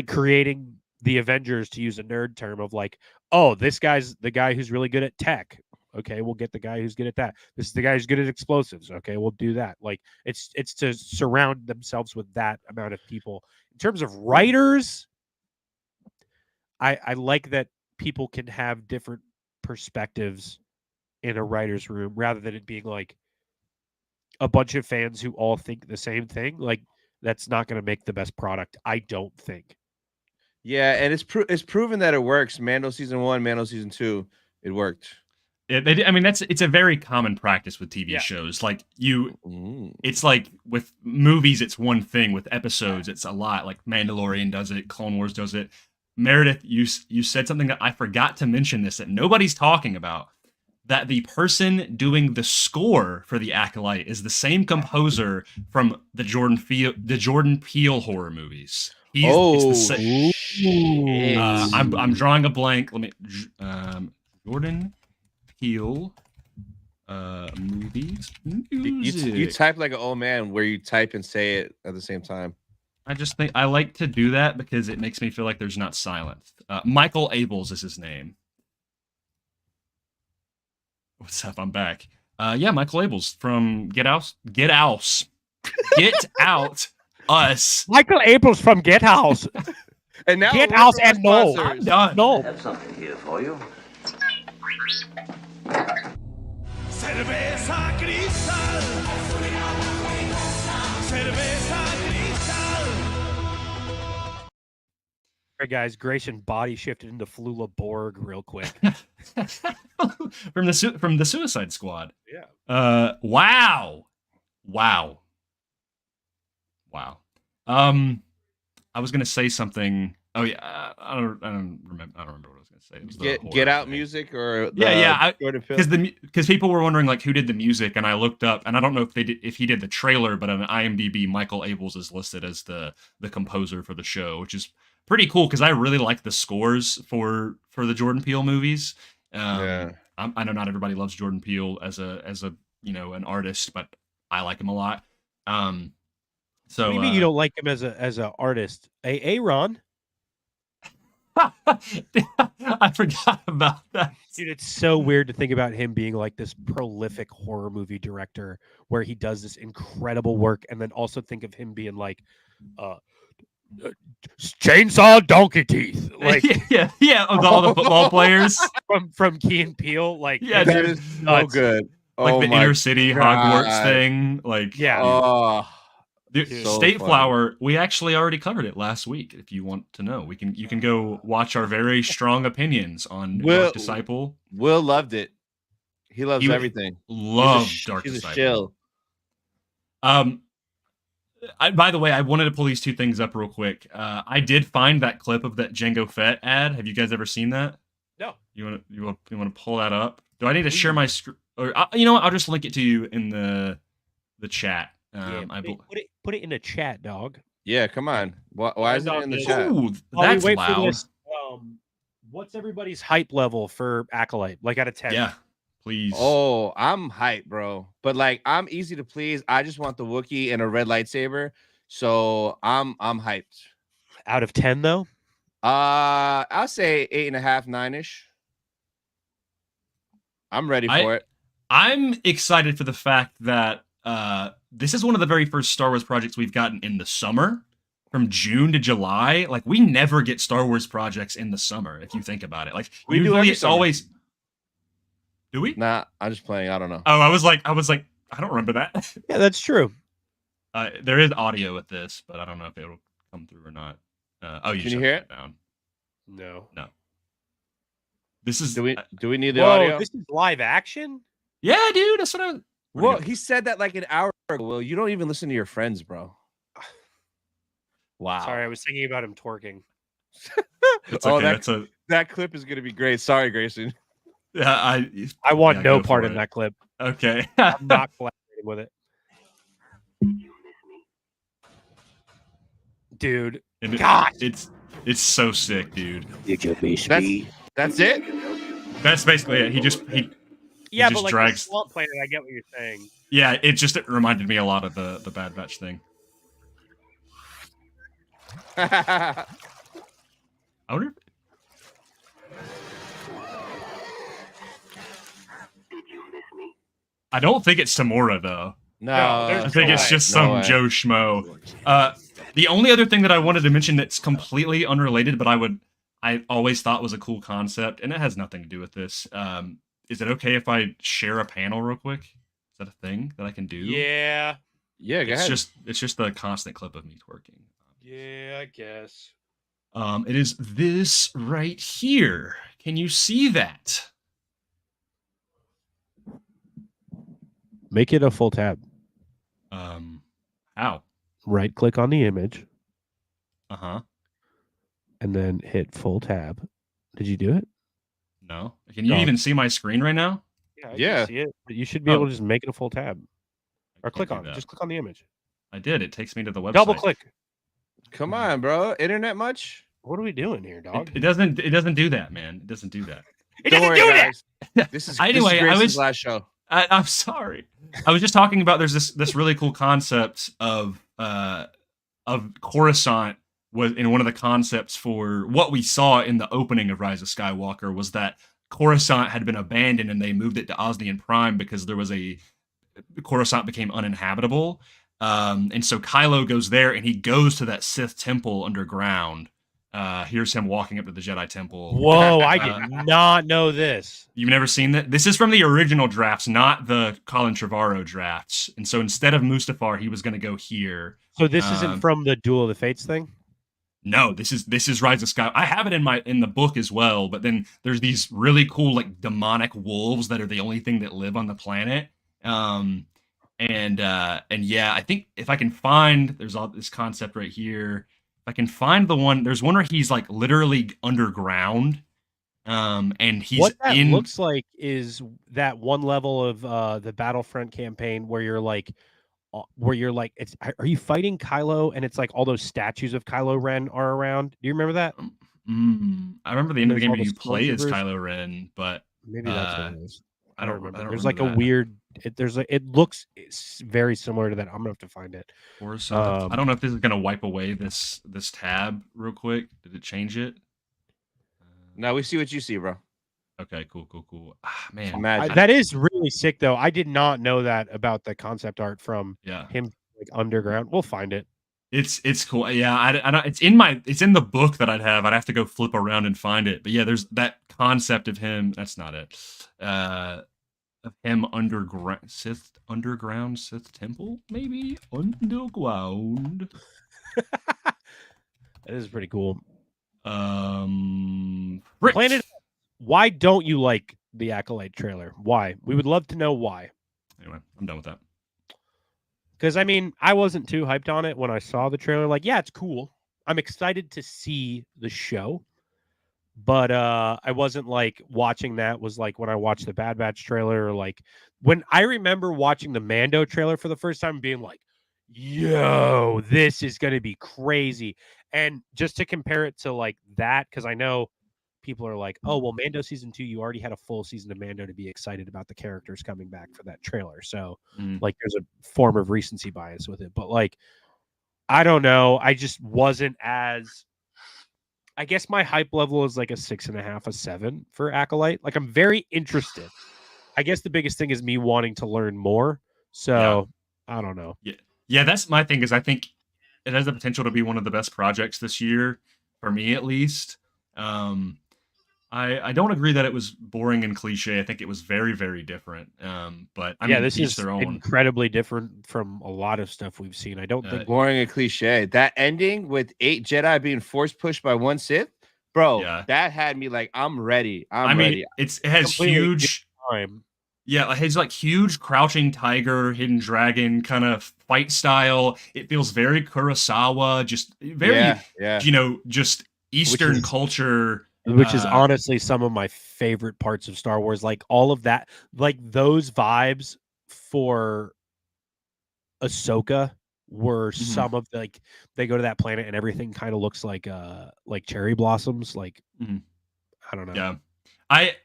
creating the Avengers, to use a nerd term, of like, oh, this guy's the guy who's really good at tech. Okay, we'll get the guy who's good at that. This is the guy who's good at explosives. Okay, we'll do that. Like it's to surround themselves with that amount of people. In terms of writers, I like that people can have different perspectives in a writer's room rather than it being like a bunch of fans who all think the same thing. Like that's not going to make the best product, I don't think. Yeah, and it's proven that it works. Mando season 1, Mando season 2, it worked. I mean, it's a very common practice with TV shows. Like it's like with movies, it's one thing. With episodes, it's a lot. Like Mandalorian does it, Clone Wars does it. Meredith, you said something that I forgot to mention this that nobody's talking about. That the person doing the score for the Acolyte is the same composer from the Jordan Peele horror movies. I'm drawing a blank. Let me Jordan Peele movies. You type like an old man where you type and say it at the same time. I just think I like to do that because it makes me feel like there's not silence. Michael Abels is his name. What's up? I'm back. Yeah, Michael Abels from Get Out. Get Out. Us. Michael Abels from Get House. And now Get House and no. I'm done. No. I have something here for you. Cerveza cristal. Cerveza cristal. All right, guys. Grayson body shifted into Flula Borg real quick. from the Suicide Squad. Yeah. Wow. I was gonna say something. Oh yeah, I don't remember what I was gonna say. It was Get Out music or because people were wondering like who did the music, and I looked up, and I don't know if he did the trailer, but on IMDb, Michael Abels is listed as the composer for the show, which is pretty cool because I really like the scores for the Jordan Peele movies. I know not everybody loves Jordan Peele as a an artist, but I like him a lot. So what do you mean you don't like him as a artist? Ron? I forgot about that. Dude, it's so weird to think about him being like this prolific horror movie director where he does this incredible work, and then also think of him being like Chainsaw Donkey Teeth. Like all the football players from Key and Peele. Like that is so good. Like the inner city Hogwarts thing. Like State Flower, we actually already covered it last week. If you want to know, you can go watch our very strong opinions on Dark Disciple. Will loved it. He loves everything. Loved Dark Disciple. By the way, I wanted to pull these two things up real quick. I did find that clip of that Jango Fett ad. Have you guys ever seen that? No. You want to pull that up? Do I need to share my screen? Or you know what? I'll just link it to you in the chat. Put it in the chat, dog. Yeah, come on. Why is it in the chat? Ooh, that's loud. What's everybody's hype level for Acolyte? Like out of 10? Yeah, please. Oh, I'm hyped, bro. But like, I'm easy to please. I just want the Wookiee and a red lightsaber. So I'm hyped. Out of 10, though? I'll say 8.5, 9-ish. I'm ready for it. I'm excited for the fact that this is one of the very first Star Wars projects we've gotten in the summer, from June to July. Like, we never get Star Wars projects in the summer, if you think about it. Like, usually it's always. Do we? Nah, I'm just playing. I don't know. Oh, I was like, I don't remember that. Yeah, that's true. There is audio with this, but I don't know if it'll come through or not. Can you hear it? Down. No. This is. Do we need the audio? This is live action? Yeah, dude. That's what I. Well, he said that like an hour ago. Well, you don't even listen to your friends, bro. Wow. Sorry, I was thinking about him twerking. It's okay. That clip is gonna be great. Sorry, Grayson. Yeah, I want no part in that clip. Okay. I'm not collaborating with it. Dude. God. It's so sick, dude. Did you miss me? That's it? That's basically it. He just but drags. like Swamp Planet, I get what you're saying. Yeah, it reminded me a lot of the Bad Batch thing. I wonder. I don't think it's Tamora though. No, I think it's just some Joe Schmo. The only other thing that I wanted to mention that's completely unrelated, but I always thought was a cool concept, and it has nothing to do with this. Is it okay if I share a panel real quick? Is that a thing that I can do? Yeah. Yeah, go ahead. It's just the constant clip of me twerking. Yeah, I guess. It is this right here. Can you see that? Make it a full tab. How? Right click on the image. Uh-huh. And then hit full tab. Did you do it? No. Can you even see my screen right now? Yeah, I can see it. But you should be able to just make it a full tab. Or click on it. Just click on the image. I did. It takes me to the website. Double click. Come on, bro. Internet much? What are we doing here, dog? It doesn't do that, man. It doesn't do that. It doesn't do that. This is anyway, I was last show. I'm sorry. I was just talking about there's this really cool concept of Coruscant was in one of the concepts for what we saw in the opening of Rise of Skywalker was that Coruscant had been abandoned and they moved it to Osnian Prime because there was Coruscant became uninhabitable. And so Kylo goes there and he goes to that Sith temple underground. Here's him walking up to the Jedi Temple. Whoa, I did not know this. You've never seen that? This is from the original drafts, not the Colin Trevorrow drafts. And so instead of Mustafar, he was going to go here. So this isn't from the Duel of the Fates thing? No, this is Rise of Skywalker. I have it in the book as well, but then there's these really cool like demonic wolves that are the only thing that live on the planet. And yeah, I think if I can find, there's all this concept right here. If I can find there's one where he's like literally underground. And he's what that looks like is that one level of the Battlefront campaign where you're like, are you fighting Kylo and it's like all those statues of Kylo Ren are around? Do you remember that? I remember the end of the game where you play as Kylo Ren, but maybe that's what it is. I don't remember. There's like a weird. It looks very similar to that. I'm gonna have to find it. I don't know if this is gonna wipe away this tab real quick. Did it change it? No, we see what you see, bro. Okay, cool. Man, that is really sick, though. I did not know that about the concept art from him like underground. We'll find it. It's cool. Yeah, I don't. It's in the book that I'd have to go flip around and find it. But yeah, there's that concept of him. That's not it. Of him underground Sith temple, maybe underground. That is pretty cool. Rich. Planet. Why don't you like the Acolyte trailer? Why? We would love to know why. Anyway, I'm done with that. Because, I mean, I wasn't too hyped on it when I saw the trailer. Like, yeah, it's cool. I'm excited to see the show. But I wasn't, like, watching that was, like, when I watched the Bad Batch trailer. Or, like, when I remember watching the Mando trailer for the first time being like, yo, this is going to be crazy. And just to compare it to, like, that, because I know people are like, oh, well, Mando season 2, you already had a full season of Mando to be excited about the characters coming back for that trailer. So, like, there's a form of recency bias with it. But, like, I don't know. I just wasn't as... I guess my hype level is like a 6.5, a 7 for Acolyte. Like, I'm very interested. I guess the biggest thing is me wanting to learn more. So, I don't know. Yeah, that's my thing is I think it has the potential to be one of the best projects this year, for me at least. I don't agree that it was boring and cliche. I think it was very, very different. But I mean, this is their own. Incredibly different from a lot of stuff we've seen. I don't think boring and cliche. That ending with 8 Jedi being force pushed by 1 Sith, bro. That had me like, I'm ready. I'm ready. It has huge time. Yeah, it has like huge crouching tiger, hidden dragon kind of fight style. It feels very Kurosawa, just very just Eastern culture. Which is honestly some of my favorite parts of Star Wars. Like all of that, like those vibes for Ahsoka were some of the, like, they go to that planet and everything kind of looks like cherry blossoms. Like, I don't know. Yeah.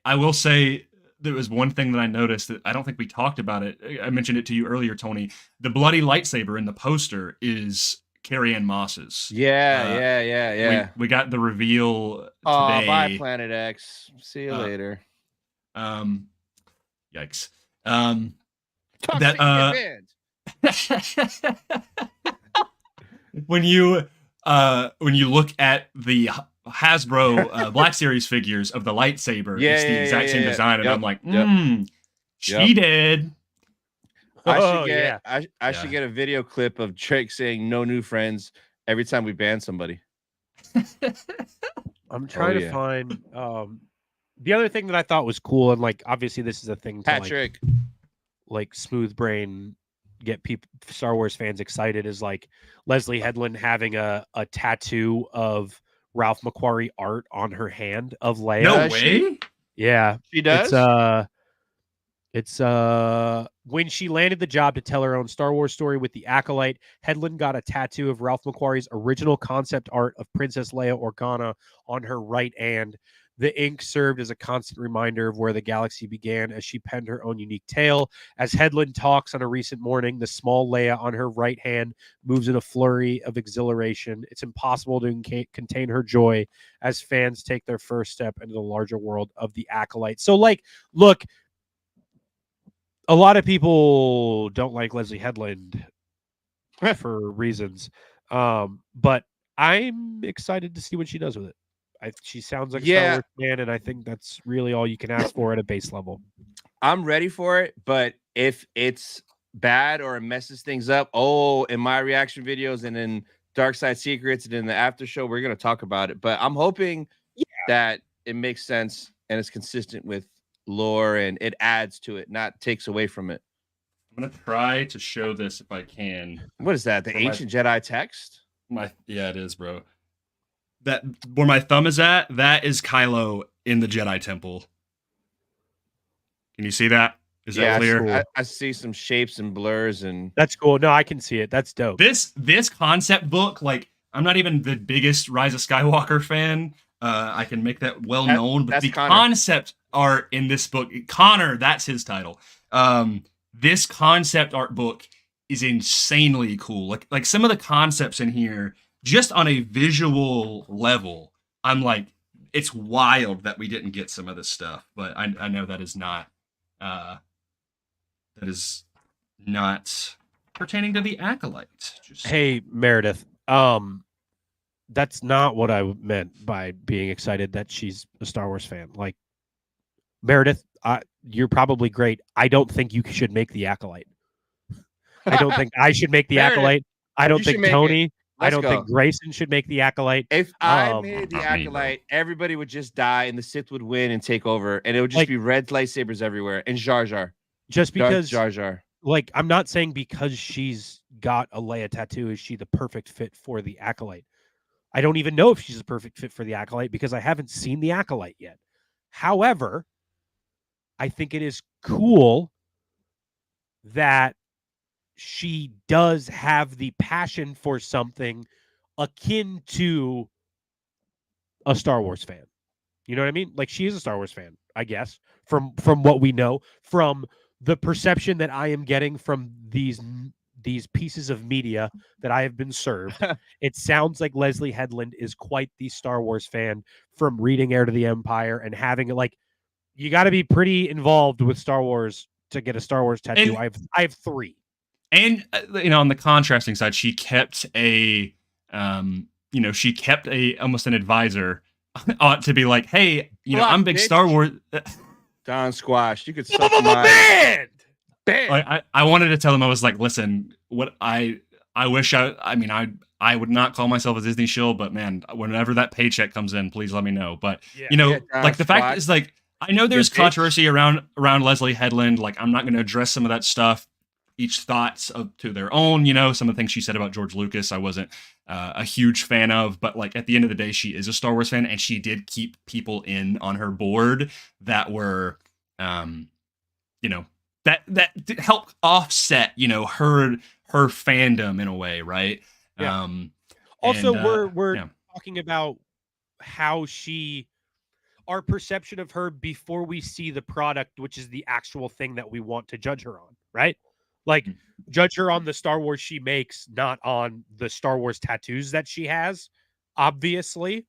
I will say there was one thing that I noticed that I don't think we talked about it. I mentioned it to you earlier, Tony. The bloody lightsaber in the poster is Carrie-Ann Moss's. Yeah. We got the reveal today. Oh, bye, Planet X. See you later. Yikes. When you look at the Hasbro Black Series figures of the lightsaber, it's the exact same design, and I'm like, cheated. I should get a video clip of Drake saying "no new friends" every time we ban somebody. I'm trying to find the other thing that I thought was cool, and like obviously this is a thing to Patrick, like smooth brain get people Star Wars fans excited, is like Leslie Headland having a tattoo of Ralph McQuarrie art on her hand of Leia. No way. Yeah, she does. It's when she landed the job to tell her own Star Wars story with the Acolyte, Headland got a tattoo of Ralph McQuarrie's original concept art of Princess Leia Organa on her right hand. The ink served as a constant reminder of where the galaxy began as she penned her own unique tale. As Headland talks on a recent morning, the small Leia on her right hand moves in a flurry of exhilaration. It's impossible to contain her joy as fans take their first step into the larger world of the Acolyte. So, like, look, a lot of people don't like Leslie Headland for reasons, but I'm excited to see what she does with it. She sounds like a Star Wars fan, and I think that's really all you can ask for at a base level. I'm ready for it, but if it's bad or it messes things up, in my reaction videos and in Dark Side Secrets and in the after show, we're going to talk about it. But I'm hoping that it makes sense and it's consistent with lore and it adds to it, not takes away from it. I'm going to try to show this if I can. What is that? The Ancient Jedi text? Yeah, it is, bro. That where my thumb is at, that is Kylo in the Jedi Temple. Can you see that? Is that clear? Cool. I see some shapes and blurs, and that's cool. No, I can see it. That's dope. This concept book, like, I'm not even the biggest Rise of Skywalker fan. I can make that well known, but the concept art in this book, Connor, that's his title. This concept art book is insanely cool. Like some of the concepts in here, just on a visual level, I'm like, it's wild that we didn't get some of this stuff. But I know that is not pertaining to the Acolyte. Hey, Meredith, that's not what I meant by being excited that she's a Star Wars fan. Like, Meredith, you're probably great. I don't think you should make the Acolyte. I don't think I should make the Acolyte. I don't think Tony. I don't think Grayson should make the Acolyte. If I made the Acolyte, everybody would just die and the Sith would win and take over, and it would just be red lightsabers everywhere and Jar Jar. Just because Jar Jar. Like, I'm not saying because she's got a Leia tattoo is she the perfect fit for the Acolyte. I don't even know if she's a perfect fit for the Acolyte because I haven't seen the Acolyte yet. However, I think it is cool that she does have the passion for something akin to a Star Wars fan. You know what I mean? Like, she is a Star Wars fan, I guess, from what we know, from the perception that I am getting from these pieces of media that I have been served. It sounds like Leslie Headland is quite the Star Wars fan from reading Heir to the Empire and having it. Like, you got to be pretty involved with Star Wars to get a Star Wars tattoo. I have 3. And on the contrasting side, she kept almost an advisor to be like, hey, I'm big Star Wars. Don Squash, you could suck my band. I wanted to tell him, I was like, listen, what I wish I would not call myself a Disney shill, but man, whenever that paycheck comes in, please let me know. But like the fact is, like, I know there's controversy around Leslie Headland. Like, I'm not going to address some of that stuff. Each thoughts to their own, some of the things she said about George Lucas, I wasn't a huge fan of, but like at the end of the day, she is a Star Wars fan, and she did keep people in on her board that were, that helped offset, her fandom in a way, right? Yeah. Also, we're talking about how our perception of her before we see the product, which is the actual thing that we want to judge her on, right? Like, judge her on the Star Wars she makes, not on the Star Wars tattoos that she has, obviously.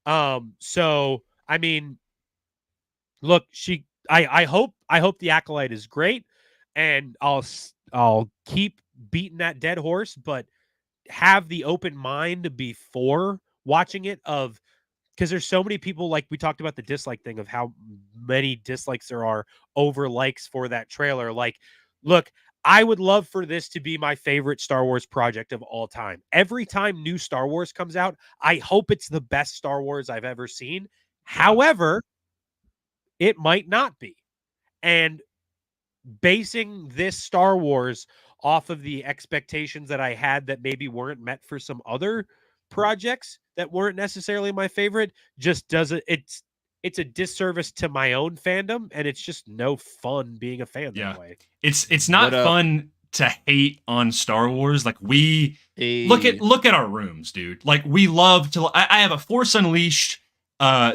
So, I mean, look, I hope the Acolyte is great, and I'll keep beating that dead horse, but have the open mind before watching it because there's so many people, like we talked about the dislike thing of how many dislikes there are over likes for that trailer. Like, look, I would love for this to be my favorite Star Wars project of all time. Every time new Star Wars comes out, I hope it's the best Star Wars I've ever seen. However, it might not be. And basing this Star Wars off of the expectations that I had that maybe weren't met for some other projects that weren't necessarily my favorite just doesn't, it's a disservice to my own fandom, and it's just no fun being a fan that way. It's not fun to hate on Star Wars. Like we look at our rooms, dude. Like we love to. I have a Force Unleashed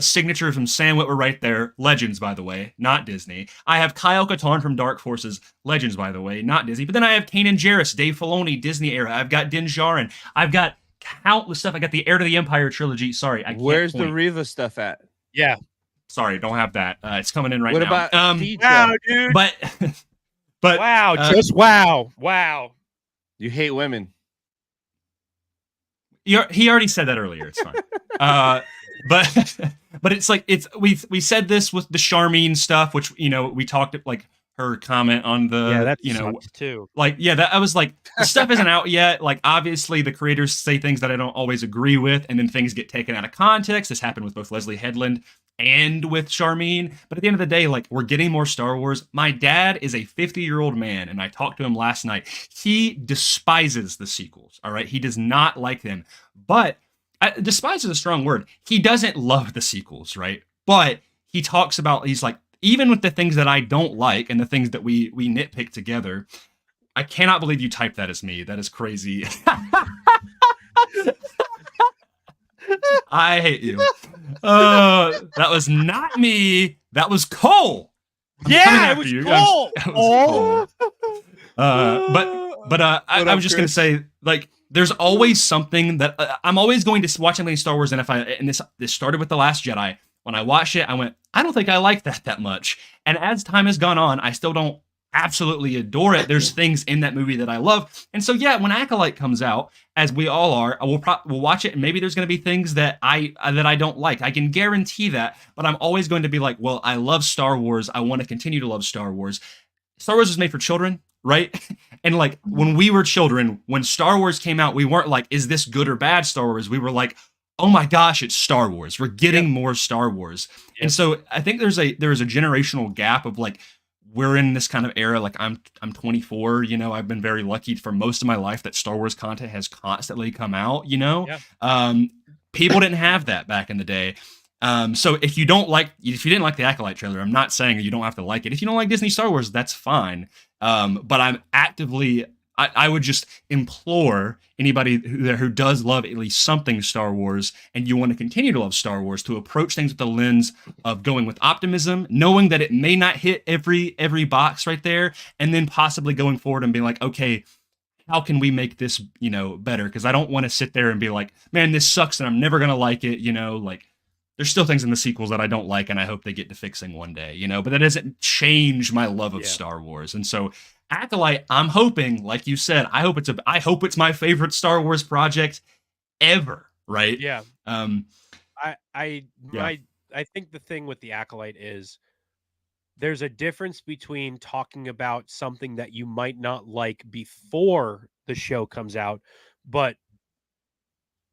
signature from Sam Witwer right there. Legends, by the way, not Disney. I have Kyle Katarn from Dark Forces. Legends, by the way, not Disney. But then I have Kanan Jarrus, Dave Filoni, Disney era. I've got Din Djarin. I've got countless stuff. I got the Heir to the Empire trilogy. Sorry, I can't. Where's the Riva stuff at? Yeah. Sorry, don't have that. It's coming in right now. What about wow, dude? But wow, just wow. You hate women. He already said that earlier. It's fine. But it's like we said this with the Charmine stuff, which we talked like her comment on the too. Like that I was like the stuff isn't out yet. Like obviously the creators say things that I don't always agree with, and then things get taken out of context. This happened with both Leslie Headland and with Charmine. But at the end of the day, like we're getting more Star Wars. My dad is a 50-year-old man, and I talked to him last night. He despises the sequels. All right, he does not like them, but despise is a strong word. He doesn't love the sequels, right? But he talks about, he's like, even with the things that I don't like and the things that we nitpick together, I cannot believe you typed that as me. That is crazy. I hate you. That was not me. That was Cole. It was Cole. Cole. I was just gonna say, like, there's always something that I'm always going to watch something Star Wars, and this started with The Last Jedi. When I watched it, I went, I don't think I like that much. And as time has gone on, I still don't absolutely adore it. There's things in that movie that I love. And so, yeah, when Acolyte comes out, as we all are, we'll watch it, and maybe there's going to be things that I don't like. I can guarantee that, but I'm always going to be like, well, I love Star Wars. I want to continue to love Star Wars. Star Wars was made for children, right? And like when we were children, when Star Wars came out, we weren't like, is this good or bad Star Wars? We were like, oh my gosh, it's Star Wars. We're getting more Star Wars. Yep. And so I think there is a generational gap of like, we're in this kind of era. Like I'm 24, I've been very lucky for most of my life that Star Wars content has constantly come out, People didn't have that back in the day. So if you didn't like the Acolyte trailer, I'm not saying you don't have to like it. If you don't like Disney Star Wars, that's fine. But I'm actively, I would just implore anybody who does love at least something Star Wars, and you want to continue to love Star Wars, to approach things with the lens of going with optimism, knowing that it may not hit every box right there, and then possibly going forward and being like, okay, how can we make this, better? Because I don't want to sit there and be like, man, this sucks and I'm never going to like it, like there's still things in the sequels that I don't like, and I hope they get to fixing one day, but that doesn't change my love of Star Wars. And so Acolyte, I'm hoping, like you said, I hope it's my favorite Star Wars project ever, right? Yeah. I think the thing with the Acolyte is there's a difference between talking about something that you might not like before the show comes out, but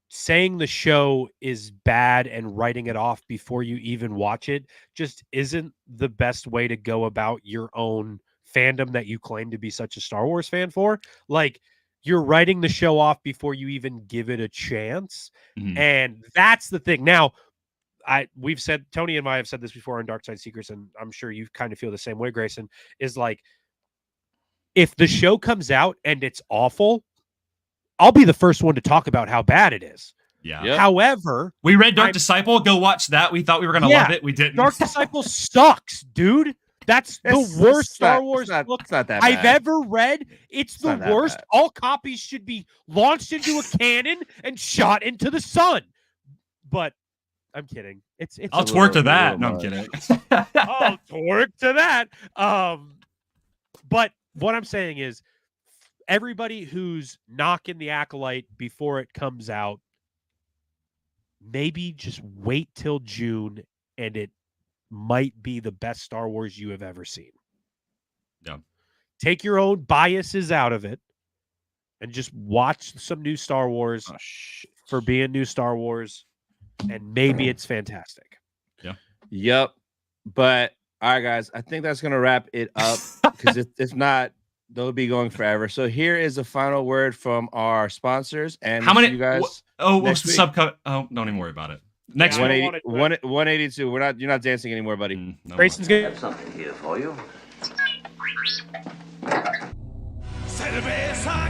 saying the show is bad and writing it off before you even watch it just isn't the best way to go about your own fandom that you claim to be such a Star Wars fan for. Like, you're writing the show off before you even give it a chance. Mm-hmm. And that's the thing. Now, Tony and I have said this before on Dark Side Secrets, and I'm sure you kind of feel the same way, Grayson, is like, if the show comes out and it's awful, I'll be the first one to talk about how bad it is. Yeah. Yep. However, we read Dark Disciple. Go watch that. We thought we were going to love it. We didn't. Dark Disciple sucks, dude. That's the worst Star Wars book I've ever read. It's the worst. All copies should be launched into a cannon and shot into the sun. But I'm kidding. I'll twerk to that. No, I'm kidding. I'll twerk to that. But what I'm saying is, everybody who's knocking the Acolyte before it comes out, maybe just wait till June, and it might be the best Star Wars you have ever seen. Yeah. take your own biases out of it and just watch some new Star Wars for being new Star Wars, and maybe it's fantastic. Yeah. Yep. But all right, guys, I think that's gonna wrap it up because if not, they'll be going forever. So here is the final word from our sponsors. And how many you guys? What's the subcut? Oh, don't even worry about it. Next 182. You're not dancing anymore, buddy. No Grayson's good. I have something here for you. Cerveza